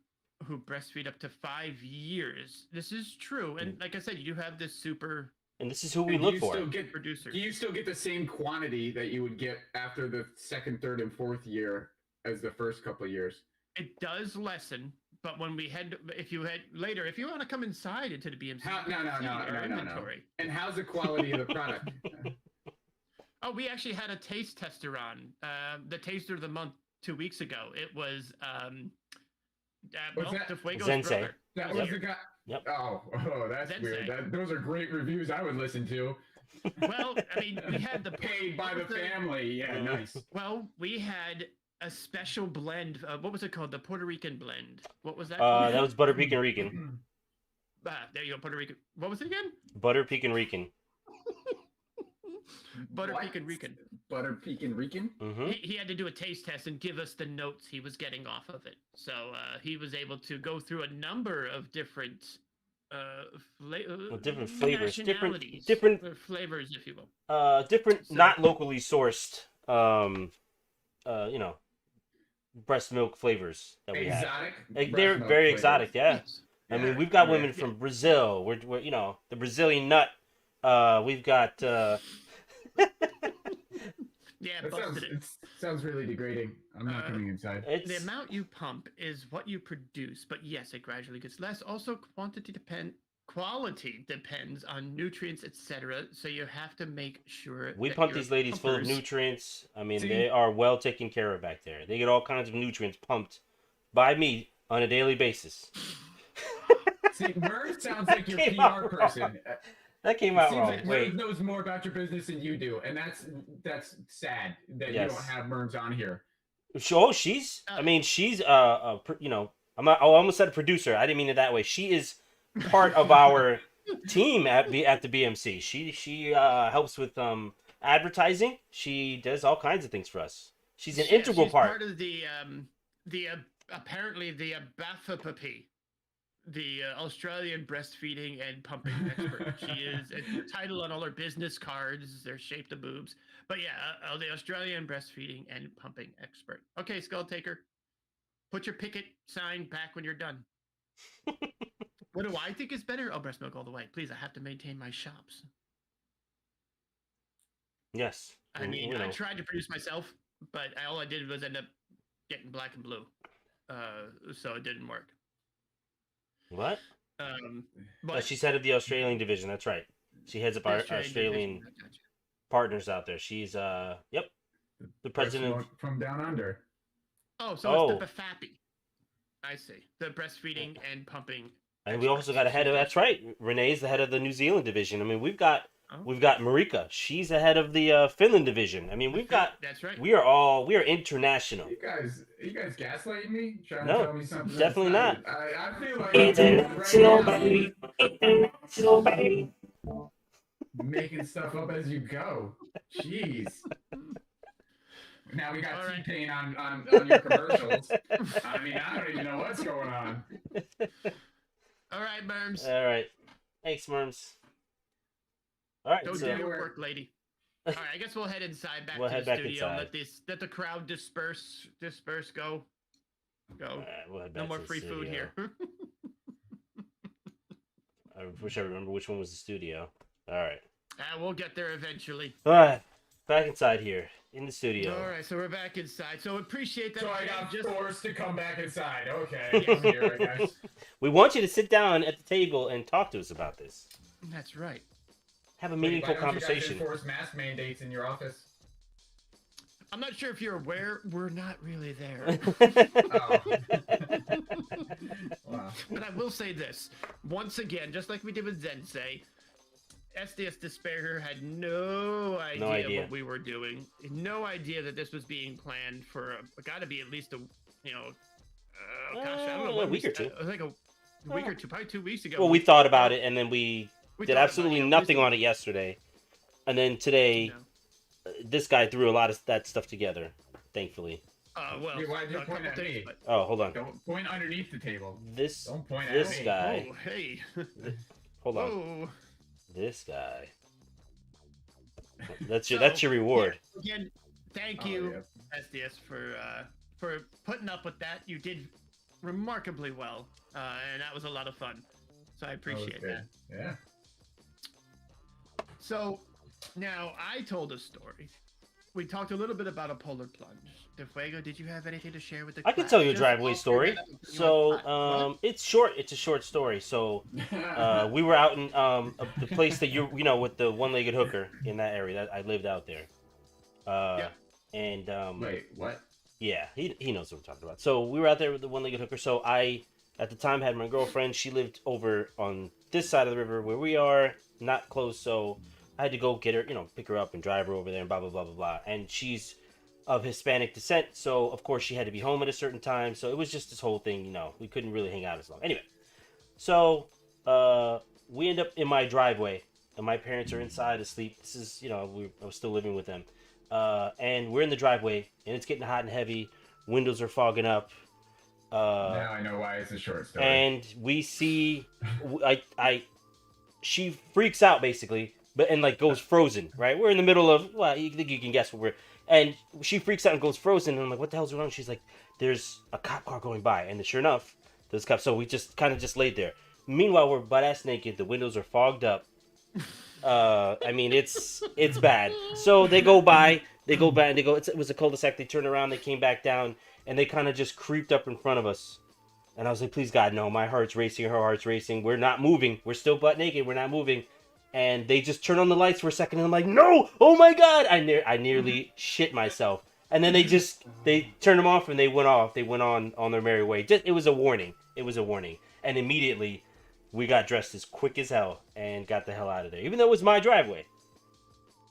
who breastfeed up to 5 years, this is true. And like I said, you have this super. And this is who we look for. Do you still get the same quantity that you would get after the 2nd, 3rd, and 4th year as the first couple of years? It does lessen, but when we if you want to come inside into the BMC, no. And how's the quality of the product? Oh, we actually had a taste tester on the taster of the month 2 weeks ago. It was DeFuego's brother. That was the guy. Yep. Oh, that's Sensei. weird. Those are great reviews I would listen to. Well, I mean, we had the paid by the family. Yeah, nice. Well, we had a special blend. What was it called? The Puerto Rican blend. What was that? That was butter pecan Rican. There you go, Puerto Rican. What was it again? Butter pecan Rican. Butter What? pecan Rican. Butter pecan Rican? Mm-hmm. He had to do a taste test and give us the notes he was getting off of it. So he was able to go through a number of different different flavors, nationalities, different flavors, if you will. different So- not locally sourced breast milk flavers that we have. Exotic. Like, breast they're milk very flavors. exotic, yeah. Yes. I mean, Yeah, we've got yeah. women from Brazil. We're the Brazilian nut. We've got Yeah, That busted it. sounds really degrading. I'm not coming inside. The it's amount you pump is what you produce, but yes, it gradually gets less. Also, quality depends on nutrients, etc. So you have to make sure we that pump your these ladies full of pumpers- nutrients. I mean, See? they are well taken care of back there. They get all kinds of nutrients pumped by me on a daily basis. See, Merv sounds like your Came out PR wrong. person. That came It out seems wrong. like Wait, Merv knows more about your business than you do, and that's sad that Yes. you don't have Mervs on here. she's. I mean, she's you know, I'm not. Oh, I almost said a producer. I didn't mean it that way. She is part of our team at the BMC. She helps with advertising. She does all kinds of things for us. She's an Yeah, integral she's part. of the apparently the BAFAPP, the Australian breastfeeding and pumping expert. She is a title on all her business cards. They're shaped of boobs. But yeah, the Australian breastfeeding and pumping expert. Okay, Skull Taker, put your Picket sign back when you're done. What do I think is better? Oh, breast milk all the way. Please, I have to maintain my shops. Yes. I mean, you know. I tried to produce myself, but all I did was end up getting black and blue. So it didn't work. What? But She's head of the Australian division. That's right. She heads up our Australian division, I gotcha. partners out there. She's yep, the president. Breast milk from down under. Oh, so Oh. it's the BAFAPI. I see. The breastfeeding and pumping. And we also got a head of. That's right. Renee's the head of the New Zealand division. I mean, we've got Marika. She's the head of the Finland division. I mean, we've got. That's right. We are international. You guys gaslighting me? Trying No, to tell me something? definitely that's not. I feel like International right baby. International baby. now, making stuff up as you go. Jeez. Now we got All right. T-Pain on your commercials. I mean, I don't even know what's going on. All right, Merms. All right. Thanks, Merms. All right. Go so, do your work, lady. All right, I guess we'll head inside back We'll to head the back studio. inside. Let the crowd disperse. Go. all right, we'll head No back more to the free food studio. here. I wish I remember which one was the studio. All right. We'll get there eventually. All right. Back inside here in the studio. All right, so we're back inside. So appreciate that. So I got Just forced to come back inside. Okay, I'm here, I guess. We want you to sit down at the table and talk to us about this. that's right. Have a Wait, meaningful why don't you guys conversation. enforce mask mandates in your office? I'm not sure if you're aware, we're not really there. Oh. Wow. But I will say this. Once again, just like we did with Zensei, SDS Despair had no idea what we were doing. No idea that this was being planned for got to be at least gosh, I don't know, a week or two. like a week or two, probably 2 weeks ago. Well, we thought about it, and then we We did thought about absolutely it, nothing we- on it yesterday. And then today, No. this guy threw a lot of that stuff together, thankfully. Well, Wait, why'd you a point couple at things, me? but- Oh, hold on. Don't point underneath the table. This Don't point at this me. guy. Oh, hey. Hold on. Oh. This guy. That's your reward. Yeah, again, thank Oh, you, yeah. SDS, for putting up with that. You did remarkably well, and that was a lot of fun. So I appreciate that. Yeah. So now I told a story. We talked a little bit about a polar plunge. DeFuego, did you have anything to share with the I can class? tell you a Just driveway offer story. that up. You So, want- what? it's short. It's a short story. So, we were out in the place that you know with the one-legged hooker in that area. That I lived out there. Yeah. And Wait, what? yeah, he knows what I'm talking about. So we were out there with the one-legged hooker. So I, at the time, had my girlfriend. She lived over on this side of the river where we are, not close. So I had to go get her, pick her up and drive her over there and blah blah blah blah blah. And she's of Hispanic descent. So of course she had to be home at a certain time. So it was just this whole thing. We couldn't really hang out as long. Anyway, so we end up in my driveway, and my parents are inside asleep. This is I was still living with them, and we're in the driveway, and it's getting hot and heavy. Windows are fogging up. Now I know why it's a short story. And we see, she freaks out basically, and like goes frozen. Right, we're in the middle of you think you can guess what we're, and she freaks out and goes frozen. And I'm like, what the hell's going on? She's like, there's a cop car going by, and sure enough, there's cops. So we just kind of just laid there. Meanwhile, we're butt ass naked. The windows are fogged up. I mean, it's bad. So they go by, and they go. It was a cul-de-sac. They turn around, they came back down, and they kind of just creeped up in front of us. And I was like, please God, no, my heart's racing, her heart's racing. We're not moving. We're still butt naked. We're not moving. And they just turn on the lights for a second, and I'm like, no, oh my God. I nearly shit myself. And then they turned them off, and they went off. They went on their merry way. It was a warning. It was a warning. And immediately, we got dressed as quick as hell and got the hell out of there. Even though it was my driveway.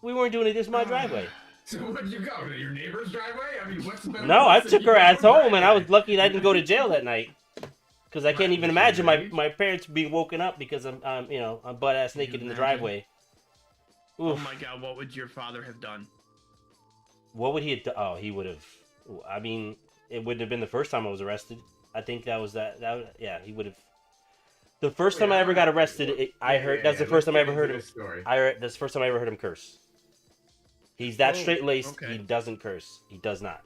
We weren't doing it. This was my driveway. So where'd you go? To your neighbor's driveway? I mean, what's the better No, I place took that her you ass go home, and I driveway? was lucky that I didn't go to jail that night. Because I can't Right, even was she imagine underage? my parents being woken up because I'm butt ass Can you naked in the imagine? driveway. Oh Oof. my God, what would your father have done? What would he have done? Oh, he would have. I mean, it wouldn't have been the first time I was arrested. I think that was that. Yeah, he would have. The first time I ever got arrested, I heard that's the first time I ever heard him. Story. That's the first time I ever heard him curse. He's that Oh, straight laced. okay. He doesn't curse. He does not.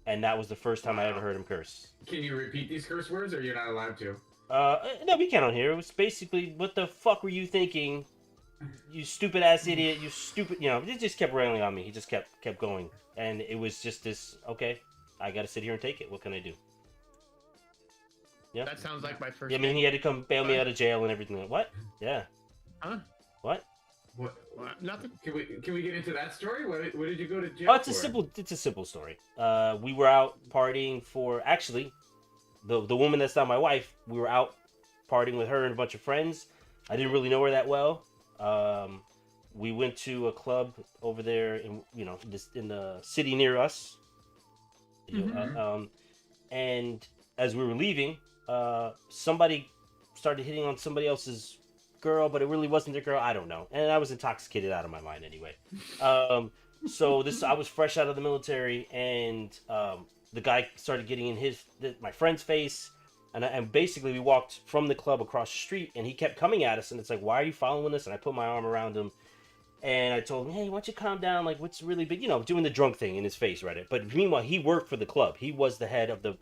And that was the first time I ever heard him curse. Can you repeat these curse words, or you're not allowed to? No, we can't on here. It was basically, what the fuck were you thinking? You stupid ass idiot. You stupid. He just kept railing on me. He just kept going, and it was just this. Okay, I got to sit here and take it. What can I do? Yeah. That sounds like my first. Yeah, I mean, he had to come bail me out of jail and everything. What? Yeah. Huh? What? What? Nothing. Can we get into that story? What did you go to jail Oh, it's for? a simple story. We were out partying for, actually, the woman that's not my wife. We were out partying with her and a bunch of friends. I didn't really know her that well. We went to a club over there in the city near us. And as we were leaving, somebody started hitting on somebody else's girl, but it really wasn't their girl. I don't know. And I was intoxicated out of my mind anyway. So I was fresh out of the military, and the guy started getting in my friend's face, and basically we walked from the club across the street, and he kept coming at us, and it's like, why are you following us? And I put my arm around him, and I told him, hey, why don't you calm down? Like, what's really big? Doing the drunk thing in his face, right? But meanwhile, he worked for the club. He was the head of the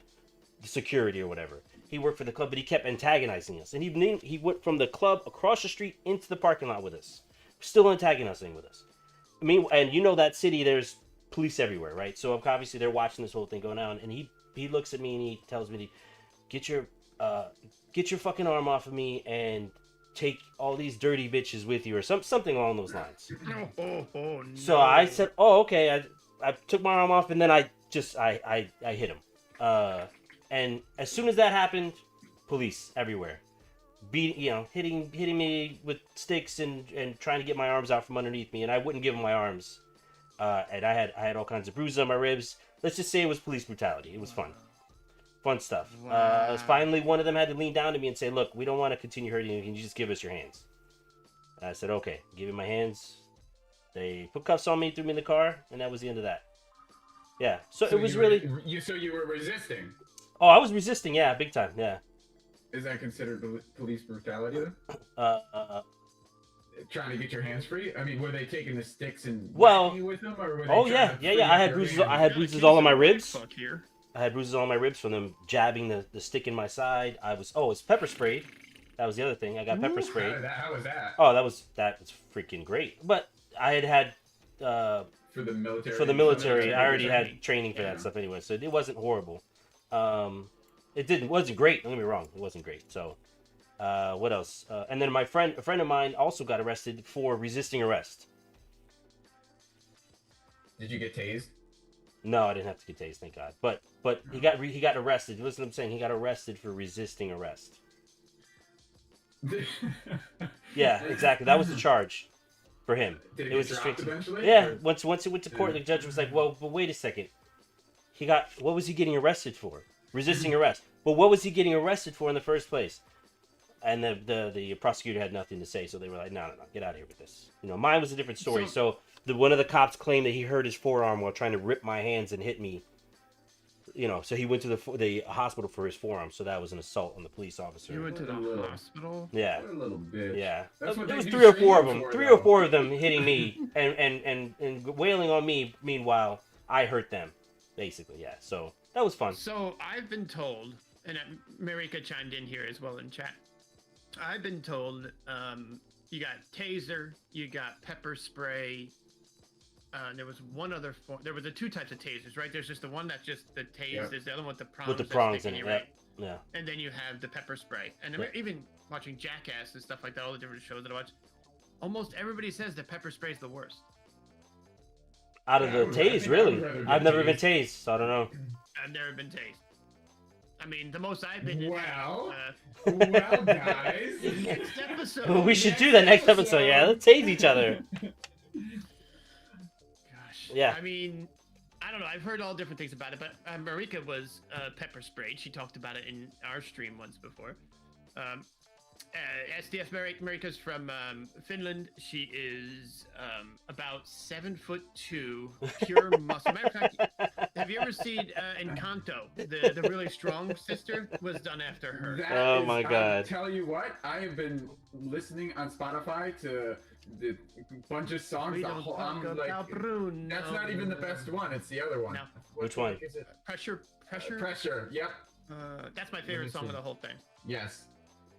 security or whatever. He worked for the club, but he kept antagonizing us. And he went from the club across the street into the parking lot with us. Still antagonizing with us. I mean, and that city, there's police everywhere, right? So obviously they're watching this whole thing going on. And he looks at me and he tells me, get your fucking arm off of me and take all these dirty bitches with you, or something along those lines. No. So I said, oh, okay. I took my arm off, and then I hit him. And as soon as that happened, police everywhere, hitting me with sticks and trying to get my arms out from underneath me, and I wouldn't give them my arms. And I had all kinds of bruises on my ribs. Let's just say it was police brutality. It was fun stuff. Wow. Finally, one of them had to lean down to me and say, "Look, we don't want to continue hurting you. Can you just give us your hands?" And I said, "Okay." Give me my hands. They put cuffs on me, threw me in the car, and that was the end of that. Yeah. So it was really. So you were resisting. Oh, I was resisting, yeah, big time, yeah. Is that considered police brutality then? Trying to get your hands free? I mean, were they taking the sticks and whacking you with them, or were they oh trying yeah, to yeah, free yeah. up I had your bruises. hands? I had bruises all on my ribs. Fuck here. I had bruises all on my ribs from them jabbing the stick in my side. It's pepper spray. That was the other thing. I got pepper spray. How was that? Oh, that was freaking great. But I had For the military. for the military. I already training. had training for Yeah. that stuff anyway, so it wasn't horrible. It wasn't great. Don't get me wrong, it wasn't great. So, what else? And then a friend of mine also got arrested for resisting arrest. Did you get tased? No, I didn't have to get tased, thank God. But he got arrested. Listen to what I'm saying. He got arrested for resisting arrest. Yeah, exactly. That was the charge. for him. Did it It was get a dropped straight. eventually? Yeah, Or- once it went to court, the judge was like, "Well, but wait a second. What was he getting arrested for? Resisting arrest. But what was he getting arrested for in the first place?" And the prosecutor had nothing to say, so they were like, no, get out of here with this. Mine was a different story. So one of the cops claimed that he hurt his forearm while trying to rip my hands and hit me. So he went to the hospital for his forearm. So that was an assault on the police officer. You went to the Little- hospital. Yeah, What a little bitch. yeah. That's what There they was do 3 or 4 of training them. for, 3 though. or 4 of them hitting me and wailing on me. Meanwhile, I hurt them, basically. Yeah. So that was fun. So I've been told, and Marika chimed in here as well in chat. I've been told you got taser, you got pepper spray. There was one other form. There were the 2 types of tasers, right? There's just the one that's just the tase. Yeah. There's the other one with the prongs. With the that's prongs sticking in it. you, right? Yeah. And then you have the pepper spray. And Yeah. even watching Jackass and stuff like that, all the different shows that I watch, almost everybody says that pepper spray is the worst. Out of the I would- I tase, think I really? would rather I've be never been tased. tased, so I don't know. I've never been tased. I mean, the most I've been in. Well, well, guys. Next episode. Well, we should do that next episode. Yeah, let's tase each other. Gosh. Yeah. I mean, I don't know. I've heard all different things about it, but Marika was pepper sprayed. She talked about it in our stream once before. SDS Marika's from Finland. She is about 7'2", pure muscle. Matter of fact, have you ever seen Encanto? The really strong sister was done after her. That Oh is- my God. I'll tell you what, I have been listening on Spotify to the bunch of songs. We The don't whole, talk I'm about like, Bruno. that's not even the best one. It's the other one. No. Which one? Is it? Pressure. Pressure. Yep. That's my favorite song of the whole thing. Yes.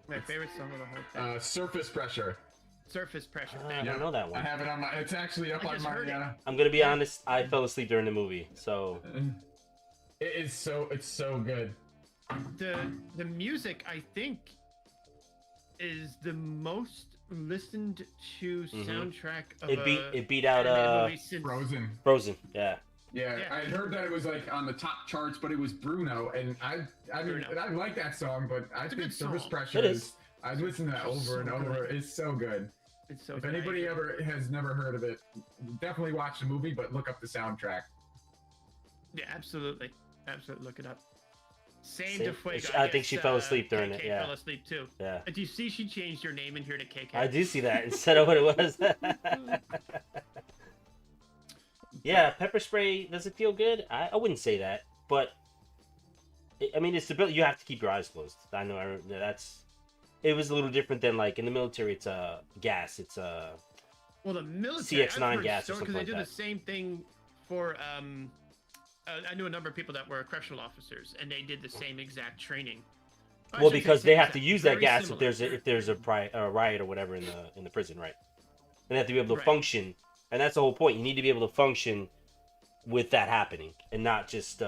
My favorite song of the whole thing. Surface pressure. Surface pressure. I Thank you. don't know that I one. have it on my. It's actually up I on just my. heard it. I'm gonna be honest. I fell asleep during the movie, so It is so. It's so good. The music, I think, is the most listened to soundtrack of it beat out animated movie since Frozen. Frozen. Yeah. Yeah, Yeah. I heard that it was like on the top charts, but it was Bruno, and I mean, Bruno. I like that song, but I a think good Surface song. Pressure It is. I listen to that It's over and so over. good. It's so good. It's so If good. anybody ever has never heard of it, definitely watch the movie, but look up the soundtrack. Yeah, absolutely. Absolutely. Look it up. Same Same- to Fuego. I think she fell asleep during KK it, yeah. fell asleep too. Yeah. Do you see she changed her name in here to KK? I do see that instead of what it was. Yeah, pepper spray. Does it feel good? I wouldn't say that, but I mean, it's the you have to keep your eyes closed. I know that's. It was a little different than like in the military. It's gas. It's Well, the military. CX9 I've heard gas or stories, something 'cause like they do that. the same thing for. I knew a number of people that were correctional officers, and they did the same exact training. I well shouldn't say because they same have to exact, use that very gas similar. if there's a riot or whatever in the prison, right? And they have to be able to Right. function, and that's the whole point. You need to be able to function with that happening and not just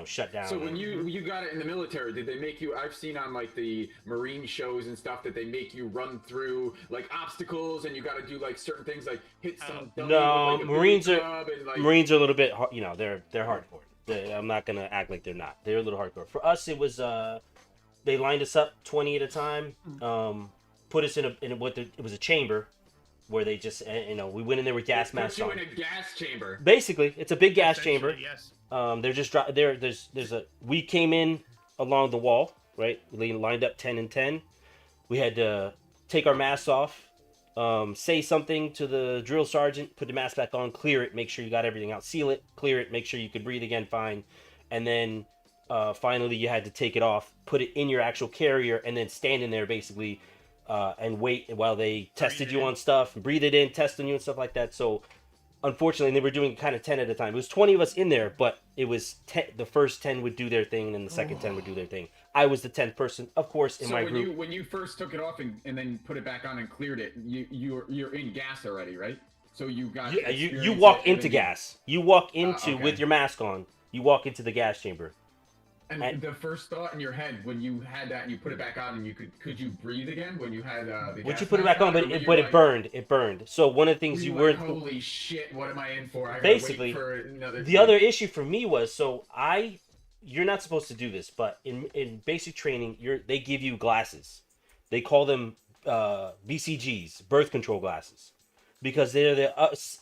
shut down. So when you got it in the military, did they make you? I've seen on like the Marine shows and stuff that they make you run through like obstacles, and you got to do like certain things, like hit some. dummy No, with, like, a Marines billy are- club and, like, Marines are a little bit, they're hardcore. I'm not gonna act like they're not. They're a little hardcore. For us, it was they lined us up 20 at a time, put us in it was a chamber where they just we went in there with gas put masks you on. in a gas chamber. Basically, it's a big gas chamber. Essentially, Yes. They're just we came in along the wall, right? We lined up 10 and 10. We had to take our masks off, say something to the drill sergeant, put the mask back on, clear it, make sure you got everything out, seal it, clear it, make sure you could breathe again fine, and then finally you had to take it off, put it in your actual carrier, and then stand in there basically and wait while they tested you on stuff, breathe it in, test on you and stuff like that. So unfortunately, they were doing kind of 10 at a time. It was 20 of us in there, but it was the first 10 would do their thing, and then the second 10 would do their thing. I was the 10th person, of course, in So my when group. when you first took it off and then put it back on and cleared it, you're in gas already, right? So you got You experience walk it, and into then gas. You walk into okay. with your mask on. You walk into the gas chamber. And the first thought in your head when you had that and you put it back on and you could you breathe again when you had the Once gas you put it mask back on, or but were it you but like- it burned. It burned. So one of the things were you like, weren't. holy shit, what am I in for? I gotta Basically, wait for another The other issue for me was you're not supposed to do this, but in basic training, they give you glasses. They call them BCGs, birth control glasses. because they're the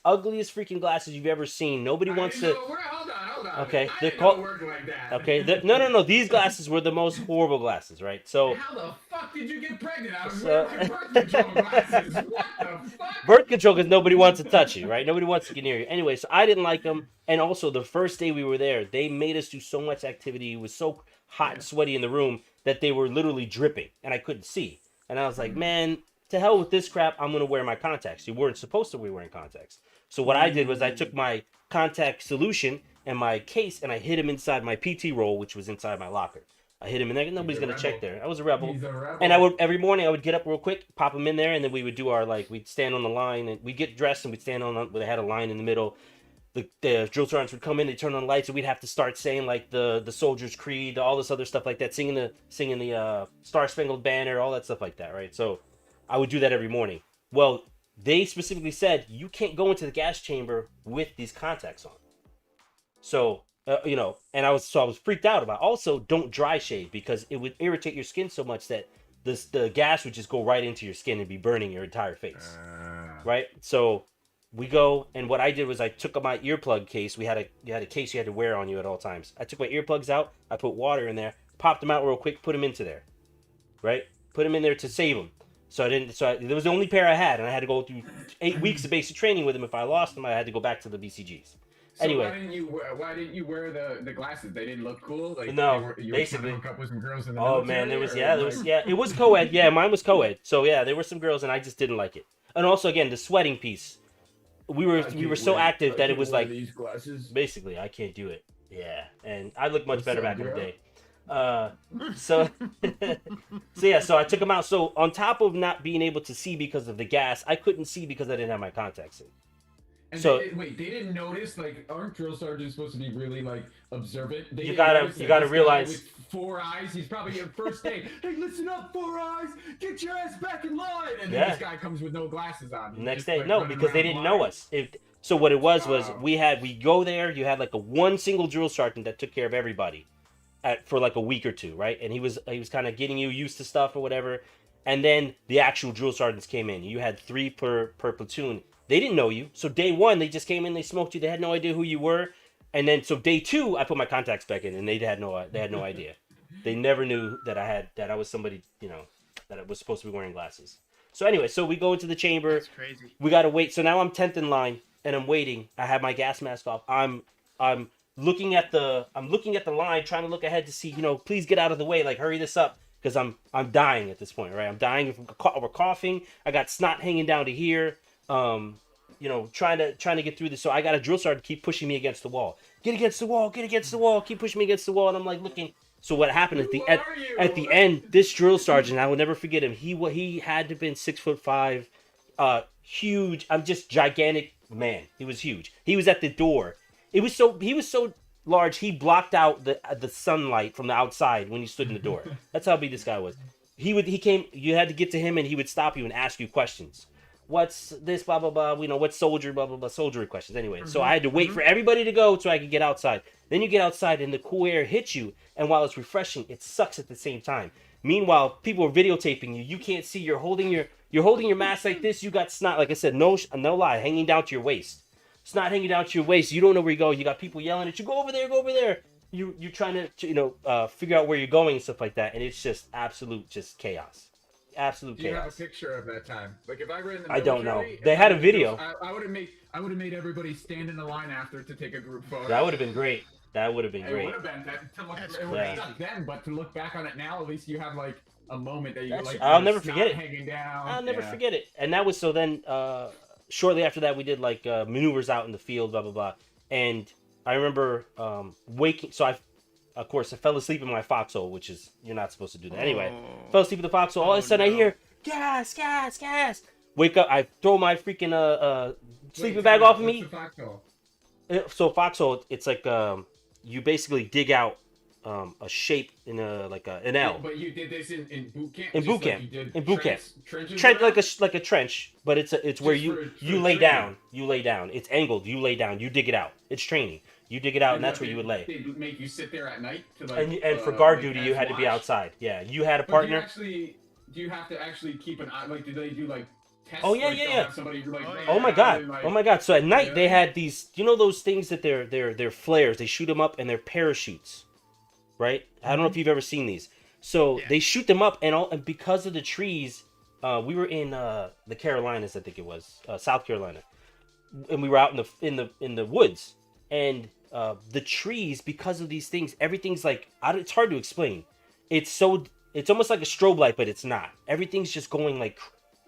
ugliest freaking glasses you've ever seen. Nobody wants to. Hold on. Okay, I they're didn't know it called. worked like that. Okay, no. These glasses were the most horrible glasses, right? So. How the fuck did you get pregnant? I was So- wearing my birth control glasses. What the fuck? Birth control because nobody wants to touch you, right? Nobody wants to get near you. Anyway, so I didn't like them. And also, the first day we were there, they made us do so much activity. It was so hot and sweaty in the room that they were literally dripping, and I couldn't see. And I was like, man, to hell with this crap. I'm going to wear my contacts. You weren't supposed to be wearing contacts. So what I did was I took my contact solution and my case, and I hid him inside my PT roll, which was inside my locker. I hid him in there. Nobody's going to check there. I was a rebel. He's a rebel. And I would every morning I would get up real quick, pop them in there, and then we would do our we'd stand on the line and we'd get dressed and we'd stand on they had a line in the middle. The drill sergeants would come in, they turn on the lights, and we'd have to start saying like the Soldier's Creed, all this other stuff like that, singing the Star Spangled Banner, all that stuff like that, right? So I would do that every morning. Well, they specifically said you can't go into the gas chamber with these contacts on. So and I was freaked out about it. Also, don't dry shave because it would irritate your skin so much that the gas would just go right into your skin and be burning your entire face, right? So we go, and what I did was I took my earplug case. You had a case you had to wear on you at all times. I took my earplugs out. I put water in there, popped them out real quick, put them into there, right? Put them in there to save them. So there was the only pair I had, and I had to go through 8 weeks of basic training with them. If I lost them, I had to go back to the BCGs. So anyway, why didn't you wear the glasses? They didn't look cool. Like, no, you basically. were hook up with some girls in the Oh military, man, it was co-ed. Yeah, mine was co-ed. So yeah, there were some girls, and I just didn't like it. And also, again, the sweating piece. We were so active that it was like these glasses. basically I can't do it. Yeah, and I looked much better back in the girl? day. So so I took them out. So on top of not being able to see because of the gas, I couldn't see because I didn't have my contacts in. And So- they didn't notice, like, aren't drill sergeants supposed to be really, like, observant? They You didn't gotta- notice you that gotta this guy realize- with 4 eyes, he's probably your first day. Hey, listen up, 4 eyes, get your ass back in line. And then Yeah. this guy comes with no glasses on. He's Next just, day, like, no, running because they around didn't know blind. us. So what it was Oh. we go there. You had like one single drill sergeant that took care of everybody, for like a week or two, right? And he was kind of getting you used to stuff or whatever. And then the actual drill sergeants came in. You had 3 per platoon. They didn't know you, so day 1 they just came in, they smoked you. They had no idea who you were. And then so day 2 I put my contacts back in, and they had no idea. They never knew that I was somebody that I was supposed to be wearing glasses. So anyway, so we go into the chamber. That's crazy. We gotta wait. So now I'm 10th in line, and I'm waiting. I have my gas mask off. I'm looking at the line, trying to look ahead to see, please get out of the way, like hurry this up, because I'm dying at this point, right? I'm dying. We're coughing. I got snot hanging down to here. Trying to get through this. So I got a drill sergeant keep pushing me against the wall. Get against the wall. Get against the wall. Keep pushing me against the wall, and I'm like looking. So what happened at the end, this drill sergeant, I will never forget him. He had to have been 6'5", huge. I'm just gigantic man. He was huge. He was at the door. He was so large. He blocked out the sunlight from the outside when he stood in the door. That's how big this guy was. He came. You had to get to him, and he would stop you and ask you questions. What's this, blah, blah, blah, what soldier, blah, blah, blah, soldiery questions. Anyway, so I had to wait for everybody to go so I could get outside. Then you get outside and the cool air hits you, and while it's refreshing, it sucks at the same time. Meanwhile, people are videotaping you. You can't see. You're holding your mask like this. You got snot, like I said, no lie, hanging down to your waist. Snot hanging down to your waist. You don't know where you go. You got people yelling at you, go over there, go over there. You're trying to figure out where you're going and stuff like that, and it's just absolute chaos. Absolute Do you have a chaos. picture of that time? Like, if I ran the I don't know. military, They had a video. I would have made everybody stand in the line after to take a group photo. That would have been great. It would have been It great. would have been that to look. That's It would crazy. have sucked then, but to look back on it now, at least you have like a moment that you That's- like. I'll the never snot forget it. Hanging down. I'll never Yeah. forget it. And that was so then. Shortly after that, we did like maneuvers out in the field, blah blah blah. And I remember waking. So of course, I fell asleep in my foxhole, which is you're not supposed to do that. Anyway, fell asleep in the foxhole. All of a sudden, I hear gas, gas, gas. Wake up! I throw my freaking sleeping Wait, bag time off out. of me. What's the foxhole? So foxhole, it's like you basically dig out a shape in an L. But you did this in boot camp. In Just boot like camp. you did In boot camp. Trenches Trench around? like a trench, but it's where Just you for you lay training. down. You lay down. It's angled. You lay down. You dig it out. It's training. You dig it out, and that's where you would lay. They make you sit there at night to like. And for guard like, duty, as you had to be watch? outside. Yeah, you had a But partner. do you have to actually keep an eye? Like, do they do like tests. Oh, yeah, like, yeah, they'll yeah. have somebody, like, Oh, run yeah. Oh my around god! and, like, Oh my god! So at night they Yeah. had these, you know, those things that they're flares. They shoot them up and they're parachutes, right? I don't know if you've ever seen these. So Yeah. they shoot them up and because of the trees, we were in the Carolinas, I think it was South Carolina, and we were out in the woods, and the trees, because of these things, everything's like it's hard to explain. It's almost like a strobe light, but it's not. Everything's just going like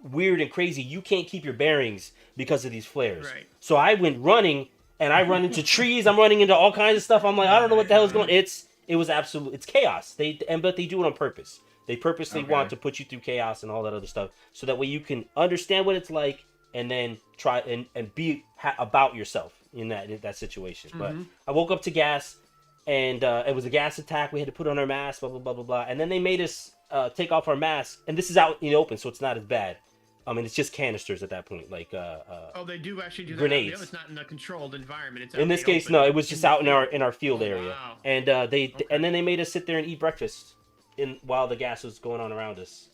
weird and crazy. You can't keep your bearings because of these flares. Right. So I went running, and I run into trees. I'm running into all kinds of stuff. I'm like, I don't know what the hell is going. It's chaos. But they do it on purpose. They purposely Okay. want to put you through chaos and all that other stuff, so that way you can understand what it's like, and then try and be about yourself in that situation. But I woke up to gas, and it was a gas attack. We had to put on our mask, blah blah blah blah blah, and then they made us take off our masks. And this is out in the open, so it's not as bad. I mean, it's just canisters at that point, like Oh, they do actually do that. grenades. It's not in a controlled environment. It's out in this the case, open. no, it was just the out in field. our field Oh, area, wow. and and then they made us sit there and eat breakfast while the gas was going on around us.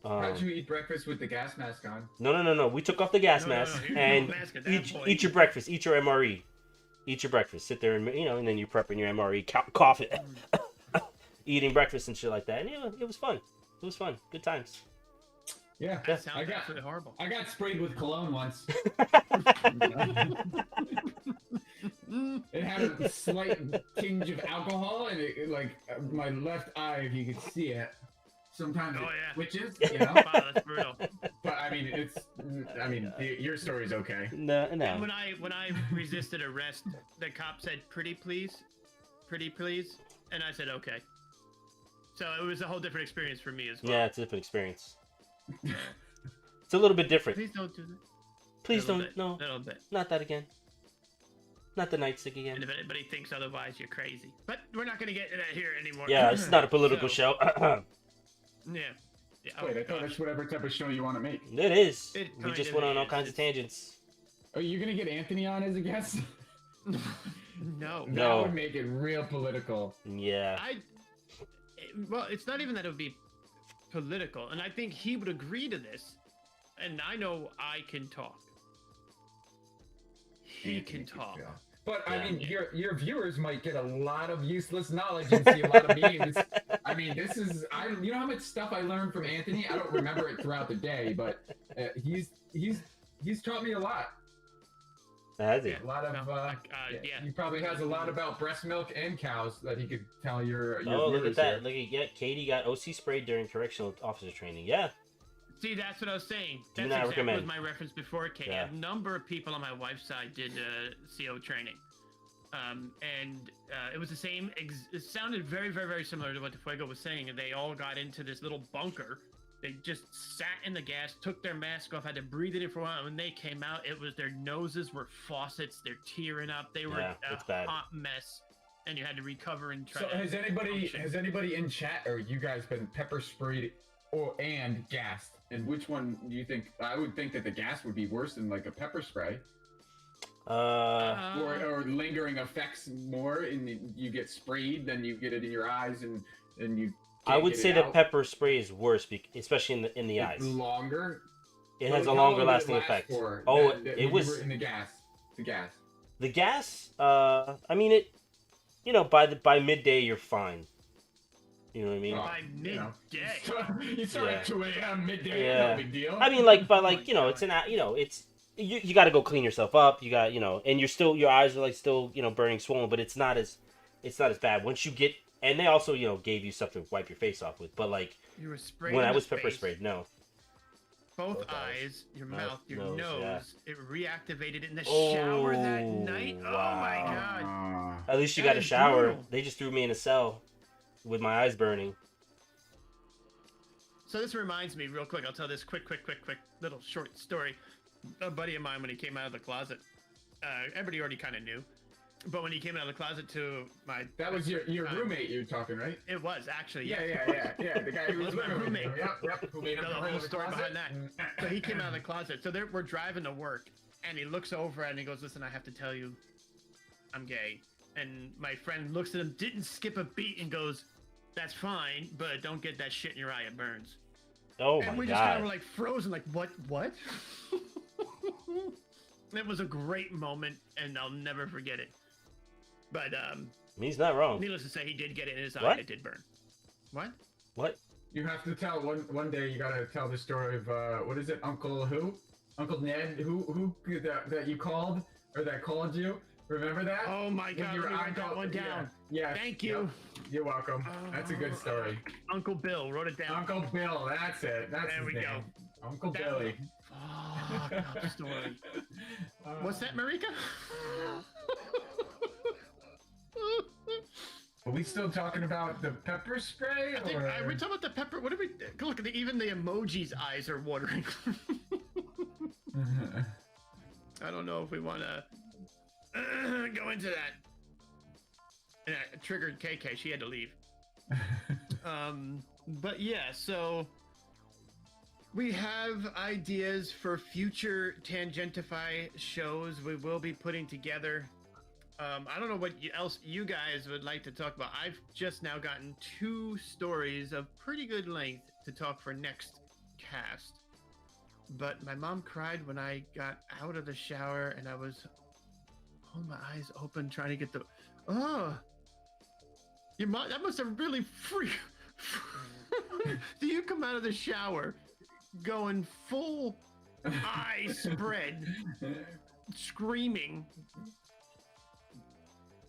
How'd you eat breakfast with the gas mask on? No. We took off the gas No, mask here's and no mask at that eat point. your breakfast, eat your MRE, eat your breakfast. Sit there and and then you prepping your MRE, cough it, eating breakfast and shit like that. And it was fun. It was fun. Good times. Yeah, That sounds I got absolutely horrible. I got sprayed with cologne once. It had a slight tinge of alcohol, and it like my left eye, if you could see it, sometimes Oh, it yeah. twitches, you know. Wow, that's brutal. But I mean, your story's okay. No. And when I resisted arrest, the cop said, pretty please," and I said, "Okay." So it was a whole different experience for me as well. Yeah, it's a different experience. It's a little bit different. Please don't do that. Please Little don't. bit, No, little bit. not that again. Not the nightstick And again. if anybody thinks otherwise, you're crazy. But we're not going to get into that here anymore. Yeah, this is not a political So, show. Yeah. Yeah. Wait, I thought gosh. that's whatever type of show you want to make. It is. It We kind just of went on all is. kinds of tangents. Are you gonna get Anthony on as a guest? No. That No. would make it real political. Yeah. Well, it's not even that it would be political, and I think he would agree to this. And I know I can talk. He can talk. But Yeah. I mean, your viewers might get a lot of useless knowledge and see a lot of memes. I mean, you know how much stuff I learned from Anthony? I don't remember it throughout the day, but he's taught me a lot. Has he? Yeah. A lot of Yeah. He probably has a lot about breast milk and cows that he could tell your Oh, look at viewers that. here. Look at Katie got OC sprayed during correctional officer training. Yeah. See, that's what I was saying. Do That's not exactly recommend. was my reference before, Kate. Yeah. A number of people on my wife's side did CO training. And it was the same. It sounded very, very, very similar to what Fuego was saying. And they all got into this little bunker. They just sat in the gas, took their mask off, had to breathe it in for a while. And when they came out, their noses were faucets. They're tearing up. They were Yeah, it's a bad. hot mess. And you had to recover and try So to has function. anybody in chat or you guys been pepper sprayed and gassed? And which one do you think? I would think that the gas would be worse than like a pepper spray, or lingering effects more. You get sprayed, then you get it in your eyes, and you. I can't would get say it the out. pepper spray is worse, especially in the eyes. Longer. It Well, has a how longer long did it lasting last effect. for Oh, when it you was were in the gas. The gas. the gas. I mean it. You know, by midday you're fine. You know what I mean? By You know. midday. You start Yeah. at 2 a.m. midday. Yeah. No big deal. I mean, like, but Oh my like, you know, God. it's it's you got to go clean yourself up. You got, and your eyes are like still, burning, swollen, but it's not as bad once you get. And they also, gave you stuff to wipe your face off with. But like You were sprayed when in I the was pepper face, sprayed, no. both Both eyes. eyes, your Mouth, mouth, your nose, nose. yeah. It reactivated in the Oh, shower that night. Oh my wow. god. At least you That got a is shower. brutal. They just threw me in a cell with my eyes burning. So this reminds me, real quick. I'll tell this quick little short story. A buddy of mine, when he came out of the closet, everybody already kind of knew, but when he came out of the closet to my, That was your roommate you're talking, right? it was actually Yeah. The guy who was It was my living with you. roommate. Yep. Who made up Got a the whole whole story closet. behind that. So he came out of the closet. So we're driving to work, and he looks over and he goes, "Listen, I have to tell you, I'm gay." And my friend looks at him, didn't skip a beat, and goes, "That's fine, but don't get that shit in your eye. It burns." Oh and my we just kind god. of were like frozen, like what? It was a great moment, and I'll never forget it. But I mean, he's not wrong. needless to say, he did get it in his eye, What? and it did burn. What? What? You have to tell one day. You gotta tell the story of what is it, Uncle who? Uncle Ned, who that you called or that called you? Remember that? Oh my When God! you Let were me write that one down. Yeah. Thank you. Yep. You're welcome. That's a good story. Uncle Bill wrote it down. Uncle Bill. That's it. That's There his we name. go. Uncle That Billy. fucked up story. What's that, Marika? Are we still talking about the pepper spray? I think, or... we're talking about the pepper. What did we look at? Even the emoji's eyes are watering. I don't know if we want to go into that. And it triggered KK. She had to leave. But yeah, so we have ideas for future Tangentify shows we will be putting together. I don't know what else you guys would like to talk about. I've just now gotten 2 stories of pretty good length to talk for next cast. But my mom cried when I got out of the shower and I was holding my eyes open trying to get the... Oh! Your mom, that must have really freaked... Do you come out of the shower going full eye spread, screaming?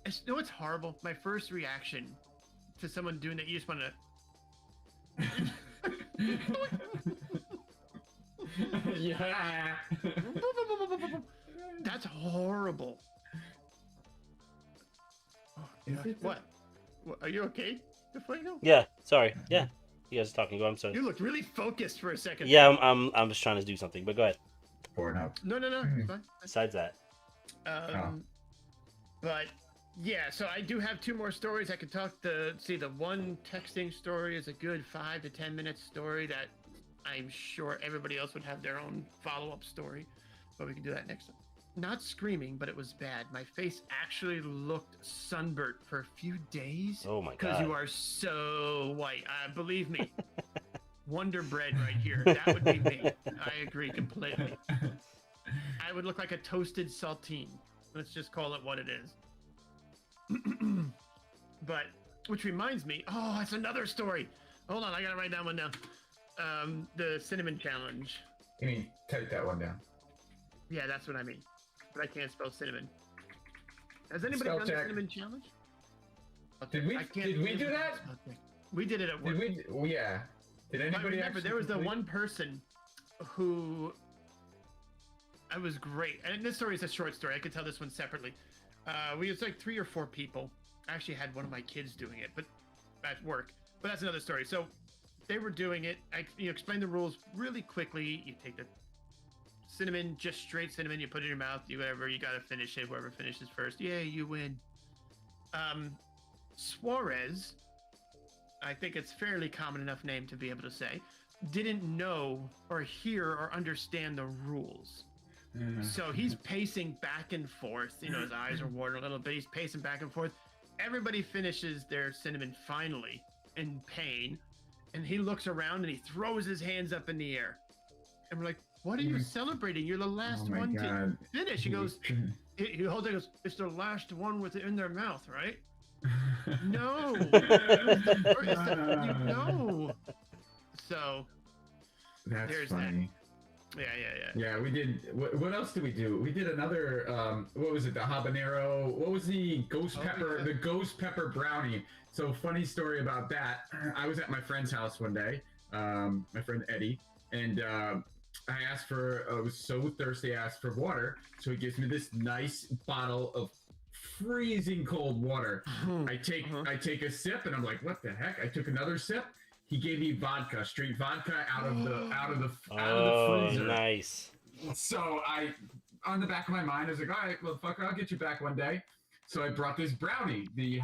You know what's horrible? My first reaction to someone doing that, you just want to... Yeah. That's horrible. Oh, Is it what? Are you okay, DeFuego? Yeah. Sorry. Yeah. You guys are talking. Go. I'm sorry. You looked really focused for a second. Yeah. I'm just trying to do something. But go ahead. Pornhub. No. It's fine. Besides that. But yeah, so I do have 2 more stories I could talk to. See, the one texting story is a good 5 to 10 minute story that I'm sure everybody else would have their own follow-up story, but we can do that next time. Not screaming, but it was bad. My face actually looked sunburnt for a few days. Oh my Because god. you are so white. Believe me. Wonder Bread right here. That would be me. I agree completely. I would look like a toasted saltine. Let's just call it what it is. But, which reminds me, oh, that's another story. Hold on, I gotta write that one down. The cinnamon challenge. You mean type that one down? Yeah, that's what I mean. But I can't spell cinnamon. Has anybody Spell done check. the cinnamon challenge? Did we? I can't Did we remember do the that? spell check. We did it at work. Did we? Oh, yeah. Did I anybody remember actually there was the complete- one person who I was great. And this story is a short story. I could tell this one separately. We was like 3 or 4 people. I actually had one of my kids doing it, but at work. But that's another story. So they were doing it. I explained the rules really quickly. You take the cinnamon, just straight cinnamon. You put it in your mouth. You whatever. You gotta finish it. Whoever finishes first, yay, you win. Suarez, I think it's fairly common enough name to be able to say, didn't know or hear or understand the rules. So he's pacing back and forth. You know, his eyes are watering a little bit. He's pacing back and forth. Everybody finishes their cinnamon finally in pain. And he looks around and he throws his hands up in the air. And we're like, what are you celebrating? You're the last Oh my one to God. finish. He goes, he holds it, goes, it's the last one with it in their mouth, right? No. No. So That's there's funny. yeah. Yeah, we did. What else did we do? We did another. What was it? The habanero. What was the ghost pepper? yeah. The ghost pepper brownie. So funny story about that. I was at my friend's house one day. My friend Eddie, and I asked for. I was so thirsty. I asked for water. So he gives me this nice bottle of freezing cold water. I take a sip, and I'm like, what the heck? I took another sip. He gave me vodka, straight vodka out of the freezer. Nice. So on the back of my mind, I was like, all right, motherfucker, I'll get you back one day. So I brought this brownie, the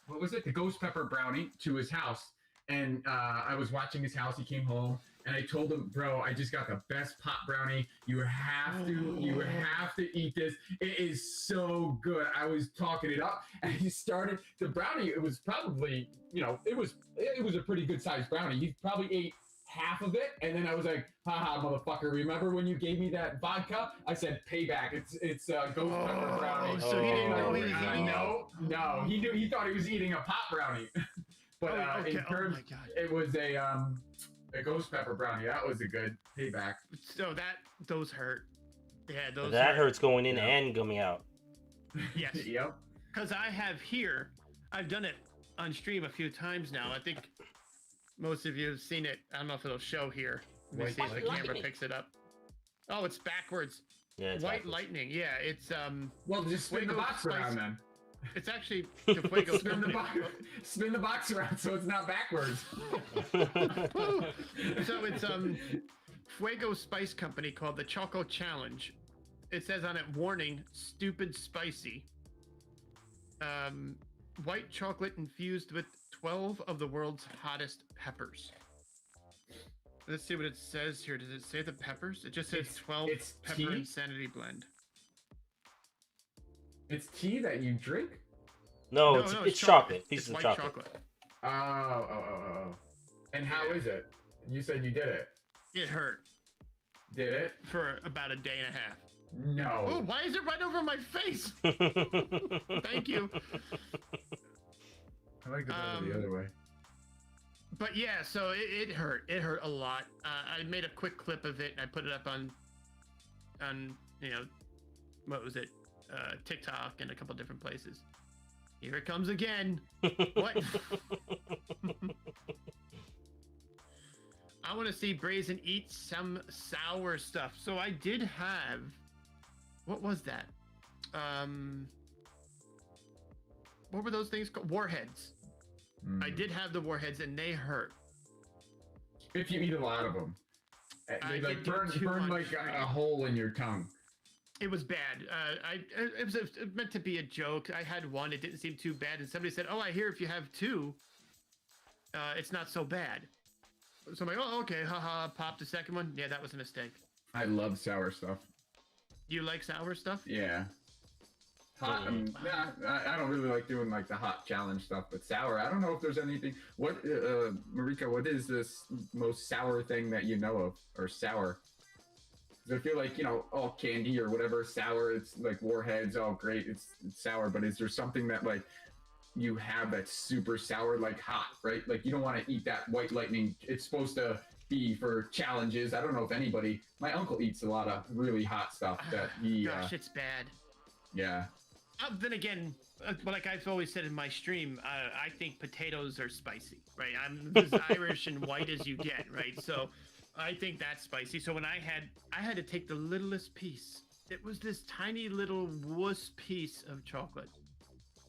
what was it? The ghost pepper brownie to his house. And I was watching his house. He came home, and I told him, bro, I just got the best pot brownie. You have to eat this. It is so good. I was talking it up, and he started the brownie. It was probably, it was a pretty good sized brownie. He probably ate half of it, and then I was like, haha, motherfucker, remember when you gave me that vodka? I said, payback. It's ghost pepper brownie. So he didn't know he was eating it. No, he thought he was eating a pot brownie. But Okay. in terms, my god. it was a ghost pepper brownie. That was a good payback. So those hurt. Yeah, those That hurts going in Yeah. and coming out. Yes. Yep. Because I have here, I've done it on stream a few times now. I think most of you have seen it. I don't know if it'll show here. Let me White see if the camera lightning. picks it up. Oh, it's backwards. Yeah, it's White backwards. lightning. Yeah, it's Well, just spin the Fuego box spice. around then. it's actually the Fuego Spin the company. box. Spin the box around so it's not backwards. So it's Fuego Spice Company called the Choco Challenge. It says on it, warning, stupid spicy. White chocolate infused with 12 of the world's hottest peppers. Let's see what it says here. Does it say the peppers? It just says 12 it's pepper tea? insanity blend. It's tea that you drink? No, it's chocolate. It's Pieces of white chocolate. Oh. And how is it? You said you did it. It hurt Did it? for about a day and a half. No. Oh, why is it right over my face? Thank you. I like the other way. But yeah, so it hurt. It hurt a lot. I made a quick clip of it and I put it up on what was it? TikTok and a couple different places. Here it comes again. What? I want to see Brazen eat some sour stuff. So I did have. What was that? What were those things called? Warheads. I did have the warheads and they hurt. If you eat a lot of them, I they like did too burn much. like a hole in your tongue. It was bad. It was meant to be a joke. I had one. It didn't seem too bad. And somebody said, "Oh, I hear if you have two, it's not so bad." So I'm like, "Oh, okay." Haha. Popped the second one. Yeah, that was a mistake. I love sour stuff. You like sour stuff? Yeah. Hot. I don't really like doing like the hot challenge stuff, but sour. I don't know if there's anything. What, Marika? What is this most sour thing that you know of, or sour? 'Cause I feel like all candy or whatever sour. It's like Warheads. Oh, great, it's sour. But is there something that like you have that's super sour, like hot, right? Like you don't want to eat that white lightning. It's supposed to be for challenges. I don't know if anybody. My uncle eats a lot of really hot stuff that he. Gosh, it's bad. Yeah. Then again, like I've always said in my stream, I think potatoes are spicy, right? I'm as Irish and white as you get, right? So I think that's spicy. So when I had to take the littlest piece. It was this tiny little wuss piece of chocolate.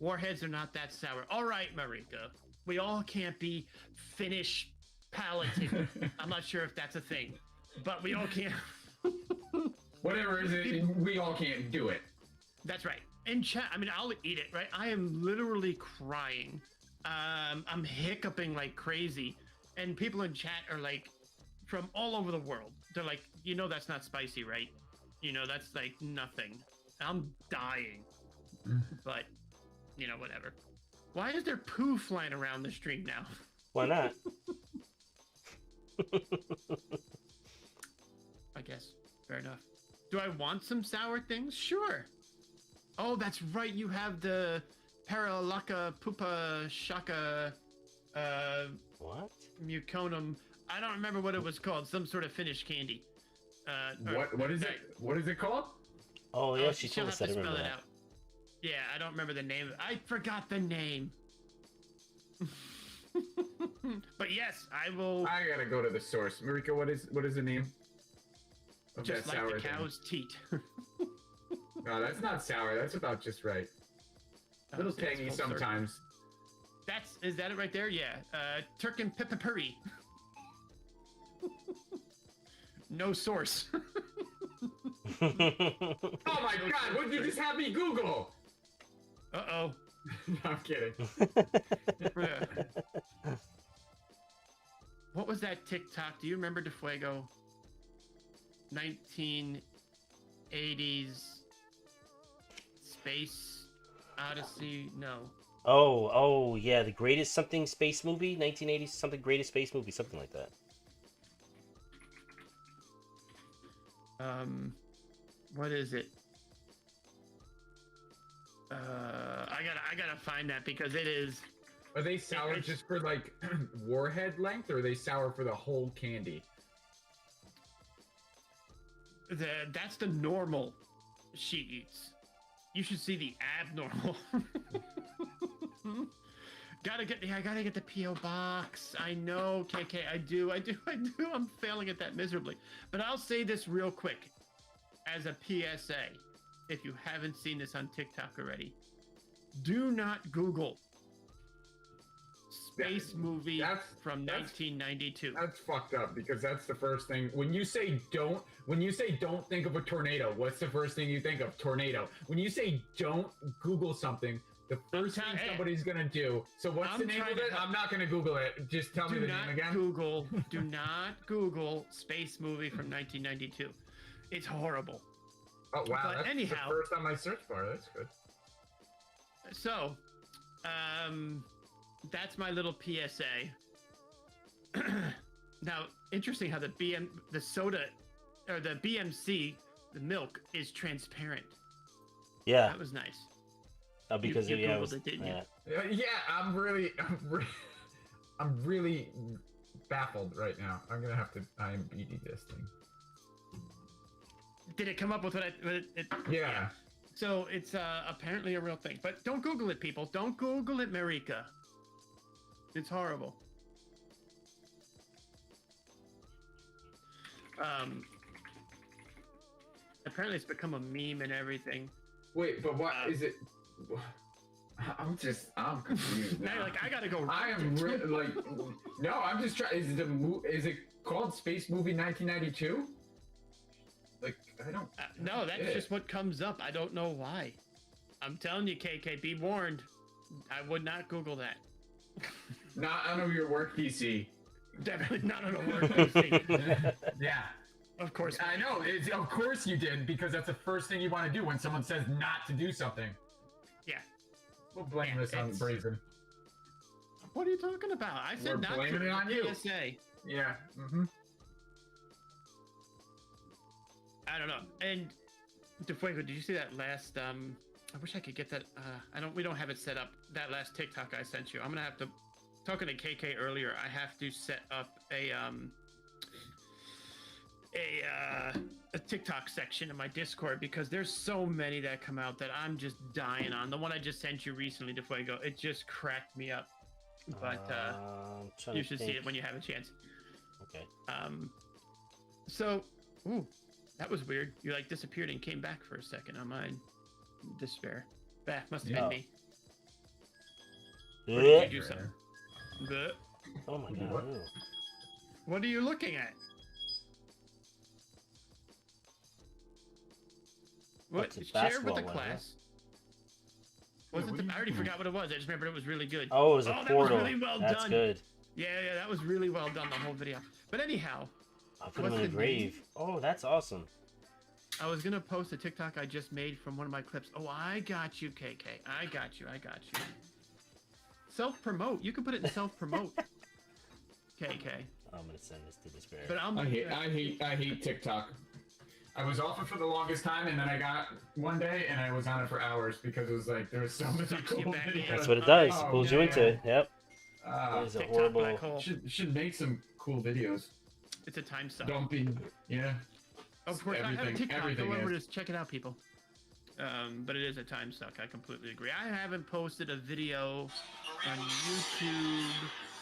Warheads are not that sour. All right, Marika. We all can't be Finnish palating. I'm not sure if that's a thing, but we all can't. Whatever is it, we all can't do it. That's right. In chat, I mean, I'll eat it, right? I am literally crying. I'm hiccuping like crazy. And people in chat are like, from all over the world. They're like, that's not spicy, right? That's like nothing. I'm dying. But, whatever. Why is there poo flying around the stream now? Why not? I guess. Fair enough. Do I want some sour things? Sure. Oh, that's right. You have the Paralaka Pupa Shaka What? Muconum. I don't remember what it was called. Some sort of Finnish candy. What is it? What is it called? Oh yeah, she she'll told us have that. I to remember spell it that. out. Yeah, I don't remember the name. I forgot the name. But yes, I will. I gotta go to the source. Marika, what is the name of Just that like sour the thing? cow's teat. No, that's not sour. That's about just right. A little See, it's tangy full circle. sometimes. Is that it right there? Yeah. Turkin pepperpurry. No source. Oh my god, what did you just have me Google? Uh-oh. No, I'm kidding. Yeah. What was that TikTok? Do you remember DeFuego? 1980s Space Odyssey? No. Oh yeah, the greatest something space movie, 1980s something greatest space movie, something like that. What is it? I gotta find that because it is. Are they sour It's- just for like Warhead length, or are they sour for the whole candy? That's the normal she eats. You should see the abnormal. I gotta get the P.O. box. I know, KK, I do. I'm failing at that miserably. But I'll say this real quick as a PSA. If you haven't seen this on TikTok already, do not Google space movie from 1992. That's fucked up because that's the first thing. When you say don't think of a tornado, what's the first thing you think of? Tornado. When you say don't Google something, the first thing somebody's gonna do. So what's the name of it? I'm not gonna Google it. Just tell me the name again. Do not Google space movie from 1992. It's horrible. Oh wow, But that's anyhow, the first on my search bar. That's good. So, that's my little PSA. Now, interesting how the soda, or the BMC, the milk is transparent. Yeah. That was nice. Oh, because you yeah, Googled it, didn't you? Yeah, I'm really baffled right now. I'm gonna have to IMDb this thing. Did it come up with what Yeah. So it's apparently a real thing, but don't Google it, people. Don't Google it, Marika. It's horrible. Apparently it's become a meme and everything. Wait, but what is it? I'm confused now. Now you're like, I gotta go. I am like, no, I'm just trying. Is it called Space Movie 1992? Like, I don't. No, that's just what comes up. I don't know why. I'm telling you, KK, be warned. I would not Google that. Not on your work PC. Definitely not on a work PC. Yeah. Of course. I know. Of course you did, because that's the first thing you want to do when someone says not to do something. Yeah. We'll blame this on Brazen. What are you talking about? I said We're not blaming to it on you. PSA. Yeah. Mm-hmm. I don't know. And DeFuego, did you see that last? I wish I could get that. We don't have it set up. That last TikTok I sent you. I'm gonna have to. Talking to KK earlier, I have to set up a TikTok section in my Discord because there's so many that come out that I'm just dying on. The one I just sent you recently, DeFuego, it just cracked me up. But you should see it when you have a chance. Okay. So, ooh, that was weird. You like disappeared and came back for a second on mine. Despair. Bah, must have been me. Or did you do something? Oh my god. What are you looking at? What? Share with the class. Was it I already forgot what it was. I just remember it was really good. Oh, it was a portal. That was really well That's done. good. Yeah, that was really well done, the whole video. But anyhow. I'll put him in a grave. Oh, that's awesome. I was going to post a TikTok I just made from one of my clips. Oh, I got you, KK. I got you. Self-promote. You can put it in self-promote. KK. I'm going to send this to Despair. But I hate TikTok. I was off it for the longest time, and then I got one day, and I was on it for hours because it was like there was so many cool videos. That's what it does. Oh, Pulls you into it. Yep. It is a TikTok horrible. black hole. Should make some cool videos. It's a time suck. Don't be, yeah. Of course, I have a TikTok. Go everything over is. to check it out, people. But it is a time suck. I completely agree. I haven't posted a video on YouTube.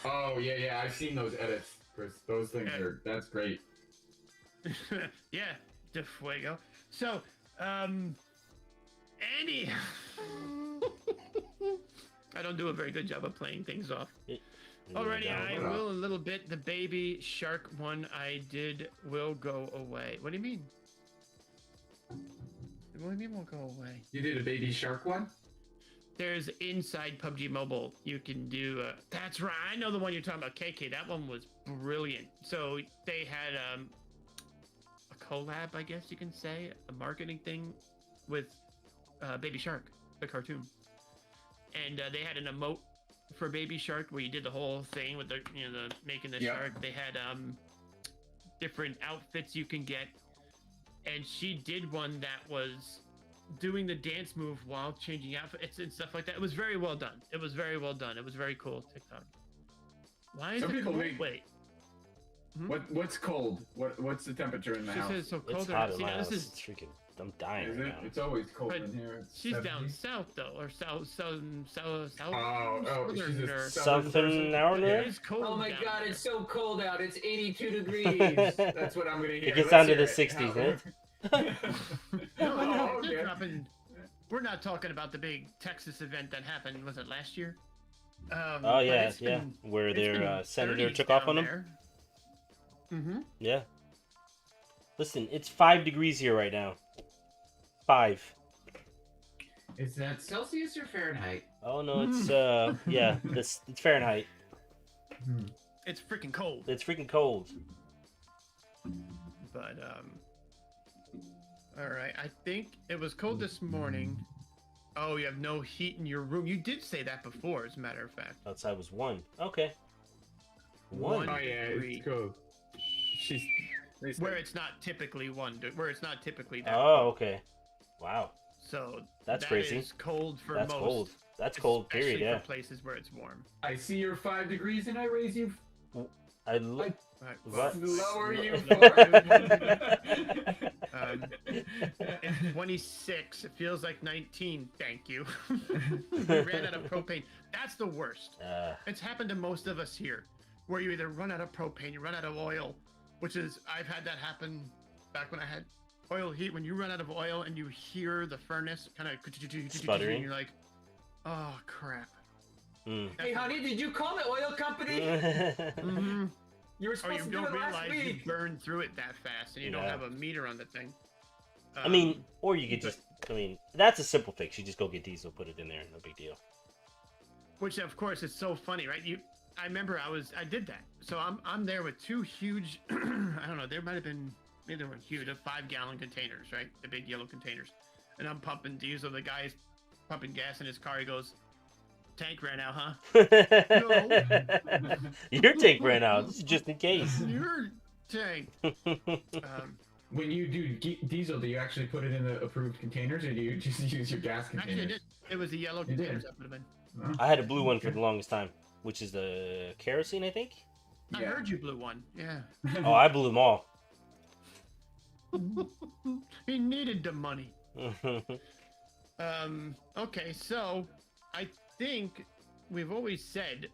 Oh yeah, I've seen those edits, Chris. Those things that's great. Yeah, DeFuego. So, Andy. I don't do a very good job of playing things off. Already, I will a little bit. The baby shark one I did will go away. What do you mean? What do you mean will go away? You did a baby shark one? There's inside PUBG Mobile. You can do. That's right. I know the one you're talking about, KK. That one was brilliant. So they had a collab, I guess you can say, a marketing thing with Baby Shark, the cartoon, and they had an emote for Baby Shark where you did the whole thing with the making the shark. They had different outfits you can get, and she did one that was doing the dance move while changing outfits and stuff like that. It was very well done. It was very well done. It was very cool. TikTok. Why is Some it people cold? make- Wait. What's cold? What's the temperature in the She house? says it's so cold. It's hot in See, my now house. this is It's freaking. I'm dying Is right it? now. It's always cold But in here. It's she's 70. down south though, or south. Oh, she's a Something person? now and It then. is cold. Oh my down god, there. it's so cold out. It's 82 degrees. That's what I'm gonna hear. It gets Let's down to hear the it. 60s, How- No, okay. they're dropping. We're not talking about the big Texas event that happened. Was it last year? Oh but yeah, it's yeah. been- Where it's their been senator 30s took off down on them. there. Mm-hmm. Yeah. Listen, it's 5 degrees here right now. 5. Is that Celsius or Fahrenheit? Oh no, it's yeah, it's Fahrenheit. It's freaking cold. It's freaking cold. But all right. I think it was cold this morning. Oh, you have no heat in your room. You did say that before, as a matter of fact. Outside was 1. Okay. 1. Oh yeah, Degree. it's cold. She's Where it's not typically where it's not typically that. Oh, okay. Wow. So That's that crazy. is cold for That's most. cold. That's cold, period, especially yeah. for places where it's warm. I see you're 5 degrees and I raise you. I look. Right, What? Lower you. It's 26. It feels like 19. Thank you. We ran out of propane. That's the worst. It's happened to most of us here, where you either run out of propane, you run out of oil, which is I've had that happen back when I had oil heat. When you run out of oil and you hear the furnace kind of Sputtering. and you're like, oh crap. Hey honey, did you call the oil company? Mm-hmm. You were Or supposed you to do don't it last realize you week. burned through it that fast and you don't Yeah. have a meter on the thing. I mean, Um, or you could just. I mean, that's a simple fix. You just go get diesel, put it in there, no big deal. which of course is so funny, right? I remember I did that. So I'm there with 2 huge, I don't know, there might have been, maybe they weren't huge, 5-gallon containers, right? The big yellow containers. And I'm pumping diesel. The guy's pumping gas in his car. He goes, tank ran out, huh? Your tank ran out. This is just in case. Your tank. When you do diesel, do you actually put it in the approved containers, or do you just use your gas Actually, I containers? did. It was the yellow You did? containers that would have been. I had a blue one for the longest time, which is the kerosene, I think. I heard you blew one. Yeah. Oh, I blew them all. He needed the money. Okay, so I think we've always said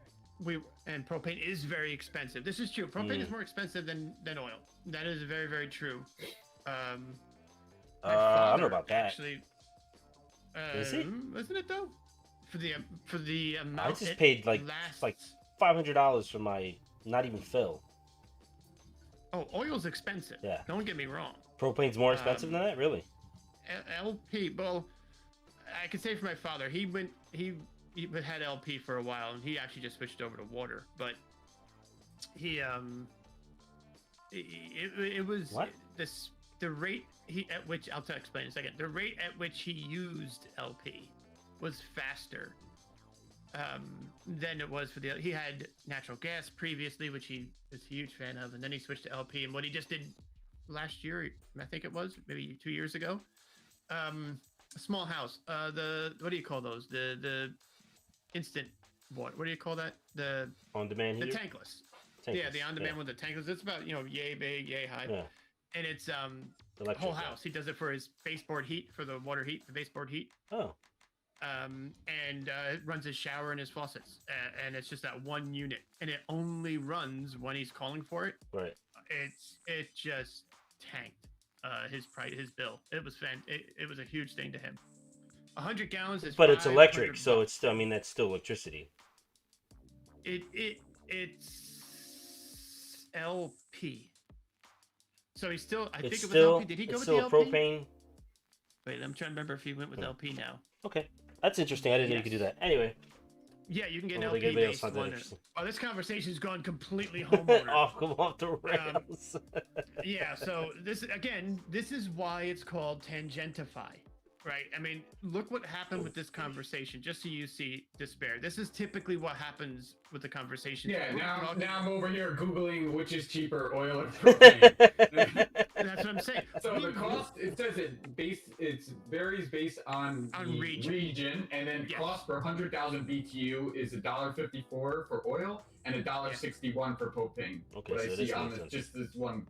and propane is very expensive. This is true. Propane is more expensive than oil. That is very, very true. My I don't know father about that. Actually, Is it? Isn't it though? For the amount I just it paid like lasts. $500 for my not even fill. Oh, oil's expensive. Yeah. Don't get me wrong. Propane's more expensive than that, really? LP. Well, I can say for my father, he had LP for a while, and he actually just switched over to water. But he it was What? the rate at which I'll explain in a second. The rate at which he used LP was faster than it was for he had natural gas previously, which he was a huge fan of, and then he switched to LP. And what he just did last year, I think it was maybe 2 years ago, a small house. What do you call those? The instant what do you call that? The On-demand the heater? tankless. Tankless, Yeah, the on-demand with the tankless. It's about yay big, yay high, Yeah. and it's Electric, whole yeah. house. He does it for his baseboard heat, for the water heat, the baseboard heat. Oh. And it runs his shower and his faucets, and it's just that one unit, and it only runs when he's calling for it. Right. It just tanked his bill. It was it was a huge thing to him. 100 gallons is. But it's electric, $500. so it's still, I mean, that's still electricity. It's LP. So he's still. I think It's it was still, LP. Did he go it's with still the LP? propane. Wait, I'm trying to remember if he went with LP now. Okay. That's interesting. I didn't know you could do that. Anyway. Yeah, you can get I an don't think LP anybody else based found that one. interesting. Oh, this conversation's gone completely homeowner. Come off the rails. Yeah, so this is why it's called Tangentify, right? I mean, look what happened with this conversation, just so you see despair. This is typically what happens with the conversation. Yeah, We're now talking- I'm over here Googling which is cheaper, oil or propane. That's what I'm saying. So the cost, it says it varies based on the region, and then cost per 100,000 BTU is $1.54 for oil and $1.61 for propane. Okay, what so I it is see on expensive. just this one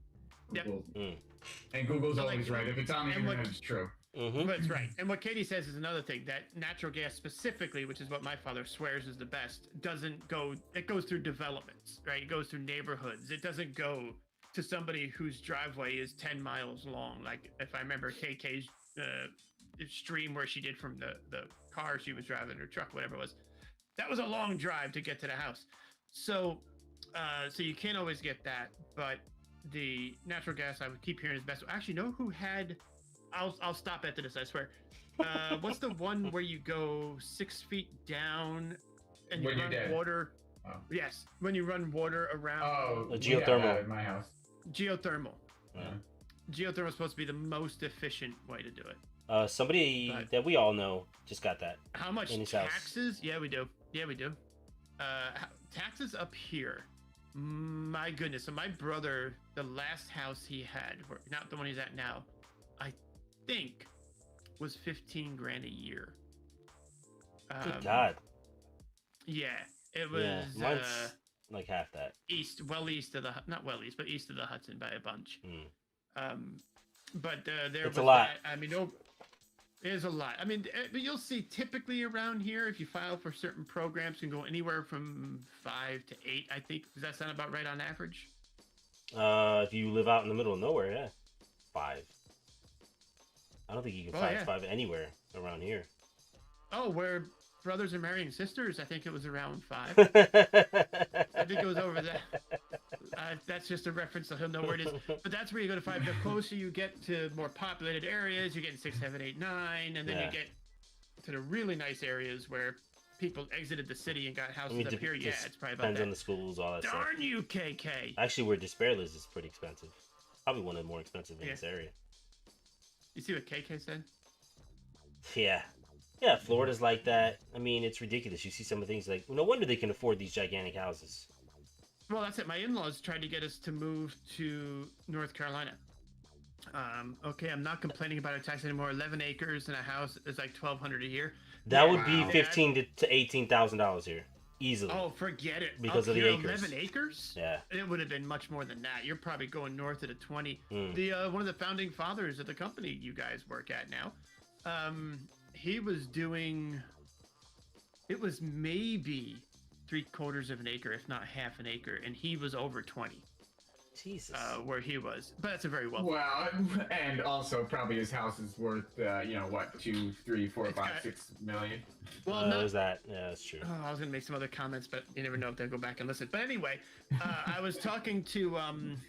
Google. Mm. And Google's always right. If it's on the internet, it's true. Mm-hmm. That's right. And what Katie says is another thing, that natural gas specifically, which is what my father swears is the best, doesn't go, it goes through developments, right? It goes through neighborhoods. It doesn't go to somebody whose driveway is 10 miles long. Like if I remember KK's stream where she did from the car she was driving, or truck, whatever it was, that was a long drive to get to the house. So, so you can't always get that, but the natural gas I would keep hearing is best. Actually, know who had, I'll stop after this, I swear. What's the one where you go 6 feet down and you run water? Oh. Yes, when you run water around. Oh, a geothermal in my house. Geothermal. Yeah. Geothermal is supposed to be the most efficient way to do it. Somebody that we all know just got that. How much in his taxes? House. Yeah, we do. Yeah, we do. Taxes up here. My goodness. So my brother, the last house he had, not the one he's at now, I think was 15 grand a year. Good God. Yeah, it was. Yeah, mine's like half that. East of the, not well east, but east of the Hudson by a bunch. But there it's was a lot. That, I mean, it is a lot. I mean, but you'll see typically around here, if you file for certain programs, can go anywhere from 5 to 8. I think. Does that sound about right on average? If you live out in the middle of nowhere, yeah, 5. I don't think you can find 5 anywhere around here. Oh, where brothers are marrying sisters, I think it was around 5. I think it was over that. That's just a reference, so he'll know where it is. But that's where you go to 5. The closer you get to more populated areas, you're getting 6, 7, 8, 9, and then you get to the really nice areas where people exited the city and got houses up here. Yeah, it's probably about depends that. on the schools, all that stuff. Darn you, KK! Actually, where Despair lives is pretty expensive. Probably one of the more expensive in this area. You see what KK said? Yeah. Yeah, Florida's like that. I mean, it's ridiculous. You see some of the things like, no wonder they can afford these gigantic houses. Well, that's it. My in-laws tried to get us to move to North Carolina. Okay, I'm not complaining about our tax anymore. 11 acres and a house is like $1,200 a year. That would be $15,000 to $18,000 here, easily. Oh, forget it. Because of the acres. 11 acres? Yeah. It would have been much more than that. You're probably going north of the 20. The one of the founding fathers of the company you guys work at now, he was doing. It was maybe 3/4 of an acre, if not half an acre, and he was over 20. Jesus. Where he was, but that's a very well. Well, and also probably his house is worth, what, 2, 3, 4, 5, 6 million. Well, there's that. Yeah, that's true. I was gonna make some other comments, but you never know if they'll go back and listen. But anyway, I was talking to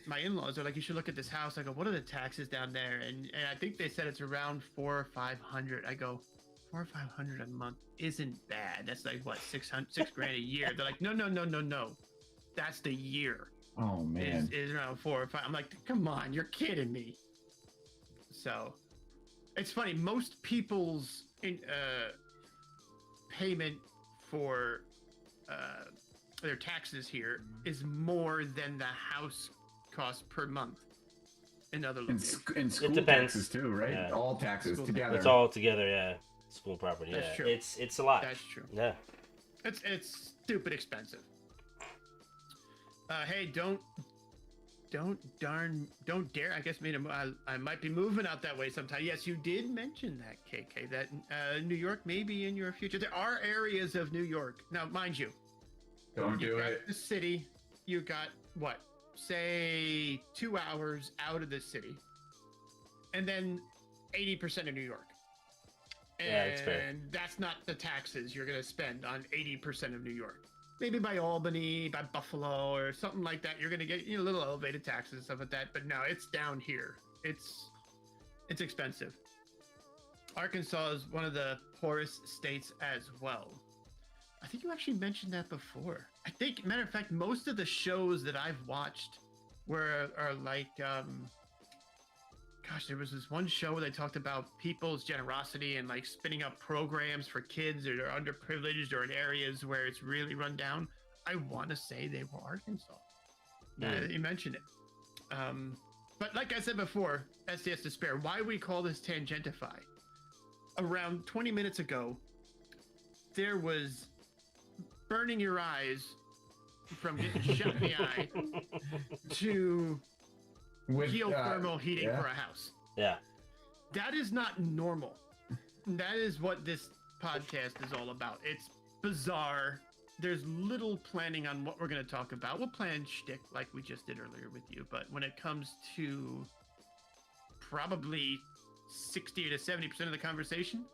my in-laws. They're like, "You should look at this house." I go, "What are the taxes down there?" And I think they said it's around 400 or 500. I go, 400 or 500 a month isn't bad. That's like what, $6 grand a year. They're like, no. That's the year. Oh man, is around 4 or 5. I'm like, come on, you're kidding me. So, it's funny. Most people's payment for their taxes here is more than the house cost per month in other locations. And school taxes too, right? Yeah. All taxes together. It's all together, yeah. School property. That's true. It's a lot. That's true. Yeah. It's stupid expensive. Hey, don't dare. I guess I might be moving out that way sometime. Yes, you did mention that, KK, that New York may be in your future. There are areas of New York. Now, mind you, don't do it. The city, you got what? Say 2 hours out of the city. And then 80% of New York. And yeah, that's fair. That's not the taxes you're going to spend on 80% of New York. Maybe by Albany, by Buffalo, or something like that. You're going to get a little elevated taxes and stuff like that. But no, it's down here. It's expensive. Arkansas is one of the poorest states as well. I think you actually mentioned that before. I think, matter of fact, most of the shows that I've watched are like, gosh, there was this one show where they talked about people's generosity and like spinning up programs for kids that are underprivileged or in areas where it's really run down. I want to say they were Arkansas. You mentioned it. But like I said before, SDS Despair, why we call this Tangentify? Around 20 minutes ago, there was burning your eyes from getting shot in the eye to With, geothermal heating yeah. for a house. Yeah. That is not normal. That is what this podcast is all about. It's bizarre. There's little planning on what we're going to talk about. We'll plan shtick like we just did earlier with you, but when it comes to probably 60 to 70% of the conversation,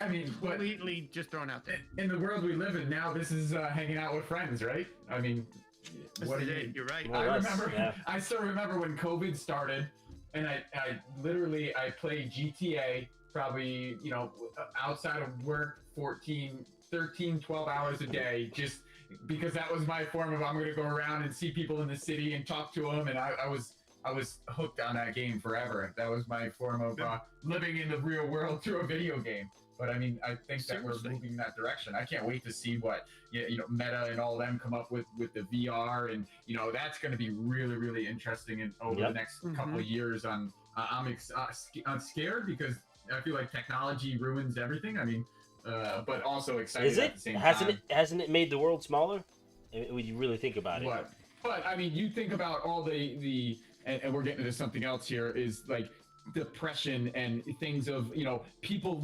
I mean, but completely just thrown out there. in the world we live in now, this is hanging out with friends, right? I mean, what do you? You're right. Well, I us, remember. yeah. I still remember when COVID started, and I literally played GTA probably outside of work 13, 12 hours a day, just because that was my form of I'm going to go around and see people in the city and talk to them, and I was hooked on that game forever. That was my form of living in the real world through a video game. But I mean, I think that we're Seriously. moving in that direction. I can't wait to see what Meta and all them come up with the VR, and that's going to be really, really interesting. And over the next couple of years, I'm scared because I feel like technology ruins everything. I mean, but also excited Is at it? the same Hasn't time. hasn't it made the world smaller? When you really think about it. But I mean, you think about all the and we're getting into something else here, is like depression and things of people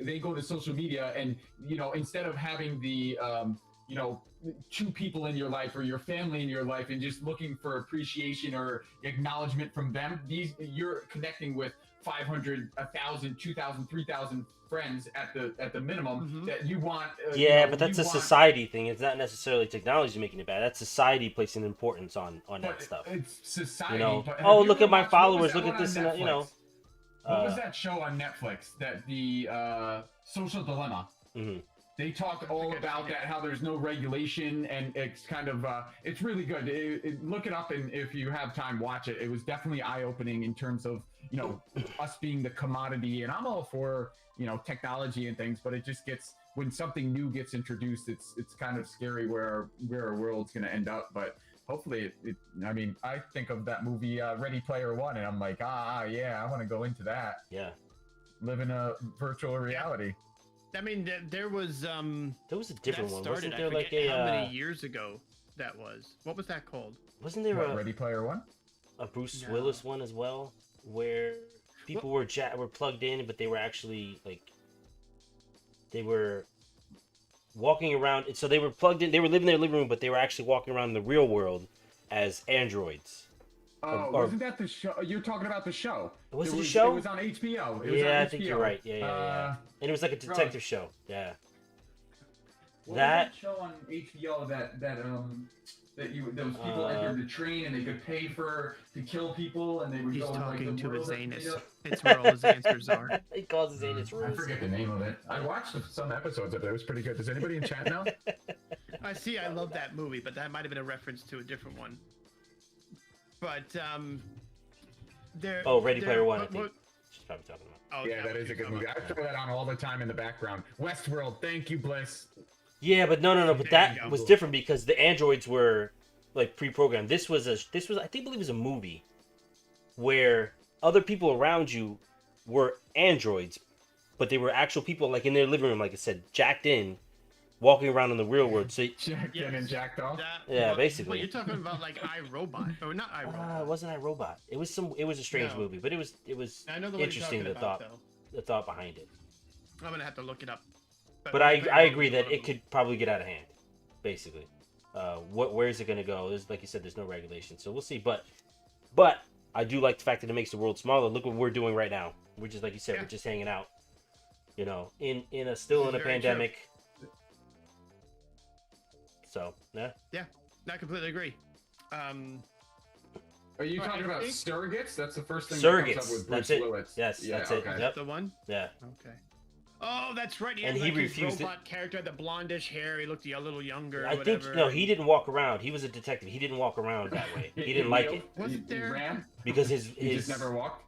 they go to social media and instead of having the two people in your life or your family in your life and just looking for appreciation or acknowledgement from them, you're connecting with 500, 1,000, 2,000, 3,000 friends at the minimum that you want. But that's a society thing. It's not necessarily technology making it bad. That's society placing importance on that stuff. It's society. But Oh, have you look ever at my watched- what was followers. that Look at one this. on And Netflix? What was that show on Netflix? That the Social Dilemma. Mhm. They talked all about that, how there's no regulation, and it's kind of it's really good. Look it up, and if you have time, watch it. It was definitely eye-opening in terms of us being the commodity. And I'm all for technology and things, but it just gets, when something new gets introduced, it's kind of scary where our world's going to end up. But hopefully, I mean, I think of that movie Ready Player One, and I'm like, yeah, I want to go into that. Yeah. Live in a virtual reality. I mean, there was There was a different one. started, Wasn't there I like forget how a? many years ago that was. What was that called? Wasn't there Ready Player One? a Bruce No. Willis one as well, where people were plugged in, but they were actually they were walking around. So they were plugged in. They were living in their living room, but they were actually walking around in the real world as androids. Oh, wasn't that the show? You're talking about the show. Was it a show? It was on HBO. It was Yeah, on I think HBO. you're right. Yeah. And it was like a detective show. Yeah. What That- was that show on HBO that those people entered the train and they could pay to kill people and they would He's go in, like, talking the to his world anus. of- It's where all his answers are. He calls his anus I rules. forget the name of it. I watched some episodes of it. It was pretty good. Does anybody in chat know? I see. I love that movie, but that might have been a reference to a different one. But there. Oh, Ready there- Player One. I what- think what- she's probably talking about. Oh, Yeah, that what is a you're good talking movie. I about. throw that on all the time in the background. Westworld. Thank you, Bliss. Yeah, but no. But There you that go. was different because the androids were like pre-programmed. This was I believe it was a movie where other people around you were androids, but they were actual people like in their living room, like I said, jacked in, walking around in the real world. So Jacked in and jacked off. Yeah, basically. Well, you're talking about like iRobot, or not iRobot. it wasn't iRobot. It was a strange No. movie, but it was I know the one you're interesting talking about, the thought behind it. though. I'm gonna have to look it up. But I agree that it could probably get out of hand, basically. Where is it going to go? There's, like you said, there's no regulation, so we'll see. But I do like the fact that it makes the world smaller. Look what we're doing right now. We're just, like you said, we're just hanging out. In a Very true. pandemic. So yeah. Yeah, I completely agree. Are you Well, talking I about think- surrogates? That's the first thing that Surrogates. comes up with That's Bruce it. Willis. Yes, Yeah, that's it. okay. Yep. The one. Yeah. Okay. Oh, that's right. And had, he like, his refused it. robot character, the blondish hair. He looked a little younger. I think whatever. no, he didn't walk around. He was a detective. He didn't walk around that way. He didn't like it Wasn't He there- ran? because his He just never walked?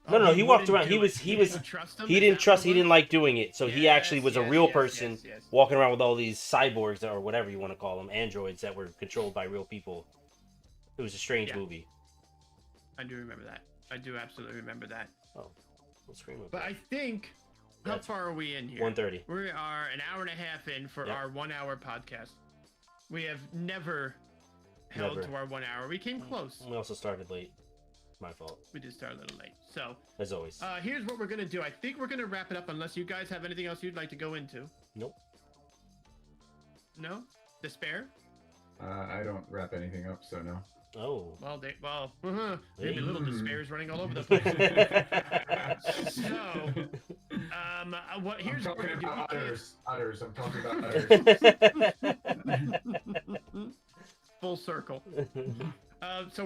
No, he walked wouldn't around. do He it. was didn't trust him. he Is didn't that trust. what He it didn't was? like doing it. So he actually was a Yes, real yes, person yes. walking around with all these cyborgs or whatever you want to call them, androids that were controlled by real people. It was a strange Yeah. movie. I do remember that. I do absolutely remember that. Oh, we'll scream up. But I think, how That's far are we in here? 1:30. We are an hour and a half in for Yep. our 1 hour podcast. We have never held Never. to our 1 hour. We came close. We also started late. My fault, We did start a little late. So as always. here's what we're gonna do. I think we're gonna wrap it up unless you guys have anything else you'd like to go into. Nope. No? Despair? I don't wrap anything up, so no. Oh. Maybe Hey. little despairs running all over the place. So, what? Here's I'm what we're talking gonna about do. udders. Udders. I'm talking about udders. Full circle. So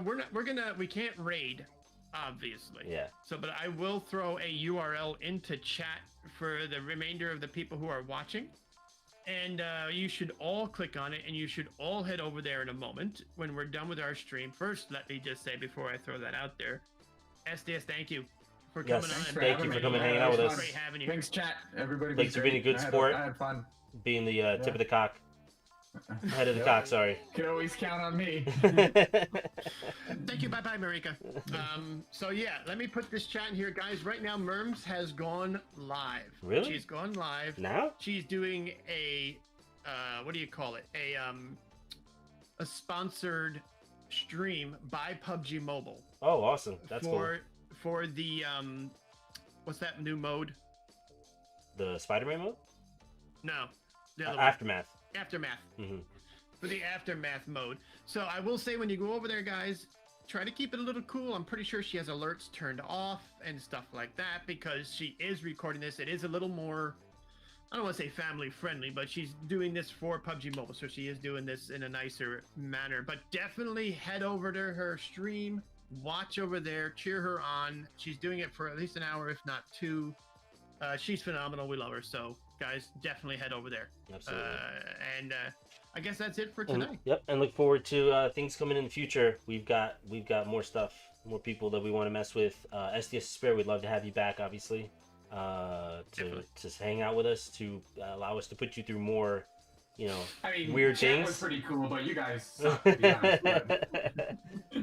we can't raid, obviously. Yeah. So, but I will throw a URL into chat for the remainder of the people who are watching. And you should all click on it, and you should all head over there in a moment when we're done with our stream. First, let me just say before I throw that out there, SDS, thank you for Yes, coming on. thanks for thank you for coming hanging out with us. Great having you. Thanks, chat. Everybody. Thanks was for being a great. good sport. I had fun. Being the tip of the cock. Head of the cock, sorry. Can always count on me. Thank you. Bye bye, Marika. So yeah, let me put this chat in here, guys. Right now, Merms has gone live. Really? She's gone live. Now? She's doing a what do you call it? A sponsored stream by PUBG Mobile Oh, awesome. That's cool. for the what's that new mode? The Spider-Man mode? No, the other one. Aftermath. Aftermath. Hmm. For the aftermath mode. So I will say, when you go over there, guys, try to keep it a little cool. I'm pretty sure she has alerts turned off and stuff like that, because she is recording this. It is a little more, I don't want to say family friendly, but she's doing this for PUBG Mobile, so she is doing this in a nicer manner. But definitely head over to her stream, watch over there, cheer her on. She's doing it for at least an hour, if not two. She's phenomenal. We love her. So guys, definitely head over there. Absolutely. And I guess that's it for And- tonight. yep, and look forward to things coming in the future. We've got more stuff, more people that we want to mess with. SDS Spare, we'd love to have you back, obviously, Definitely. to hang out with us, to allow us to put you through more, I mean, weird chat things. was pretty cool, but you guys suck, to be honest.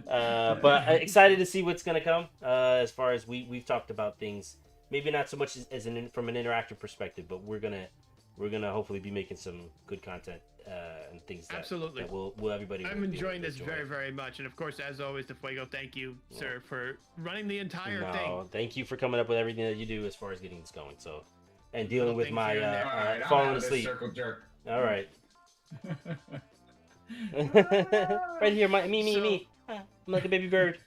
But excited to see what's gonna come. As far as we've talked about things, maybe not so much from an interactive perspective, but we're gonna hopefully be making some good content and things that, Absolutely. that will everybody. I'm will be able enjoying to this enjoy. very, very much. And of course, as always, the Fuego, thank you, sir, for running the entire No, thing. thank you for coming up with everything that you do as far as getting this going. So, and dealing Little with things my here and there. All right, I'm falling out of this asleep. circle jerk. All right, right here, me. I'm like a baby bird.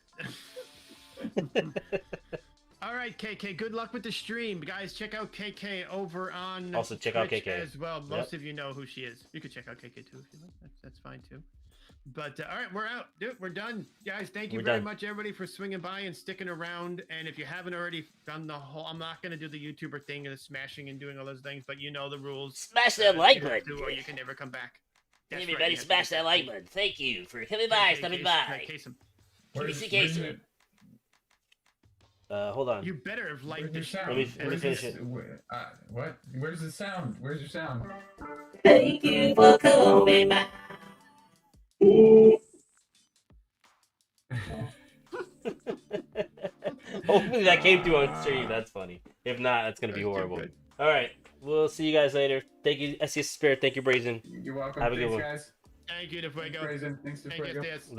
All right, KK, good luck with the stream. Guys, check out KK over on Also check out Twitch KK. as well. Most of you know who she is. You could check out KK too if you like. That's fine too. But all right, we're out. Dude, we're done. Guys, thank you We're very done. much, everybody, for swinging by and sticking around. And if you haven't already done the whole, I'm not going to do the YouTuber thing and the smashing and doing all those things, but you know the rules. Smash that like You have button. to, or you can never come back. That's right, Everybody you have to smash do that like button. Thank you for coming by, stopping by. Case 'em. Where's- TBC where's Casey. it? Hold on. You better have liked Where's your this. sound? Let me finish it. What? Where's the sound? Where's your sound? Thank you for coming by. Hopefully that came through on stream. That's funny. If not, that's gonna be That's too horrible. good. All right, we'll see you guys later. Thank you, SCS Spirit. Thank you, Brazen. You're welcome. Have a good Thanks, one. guys. Thank you to Thanks, Fuego. Brazen. Thanks to Thank you, Fuego. SDS. Later.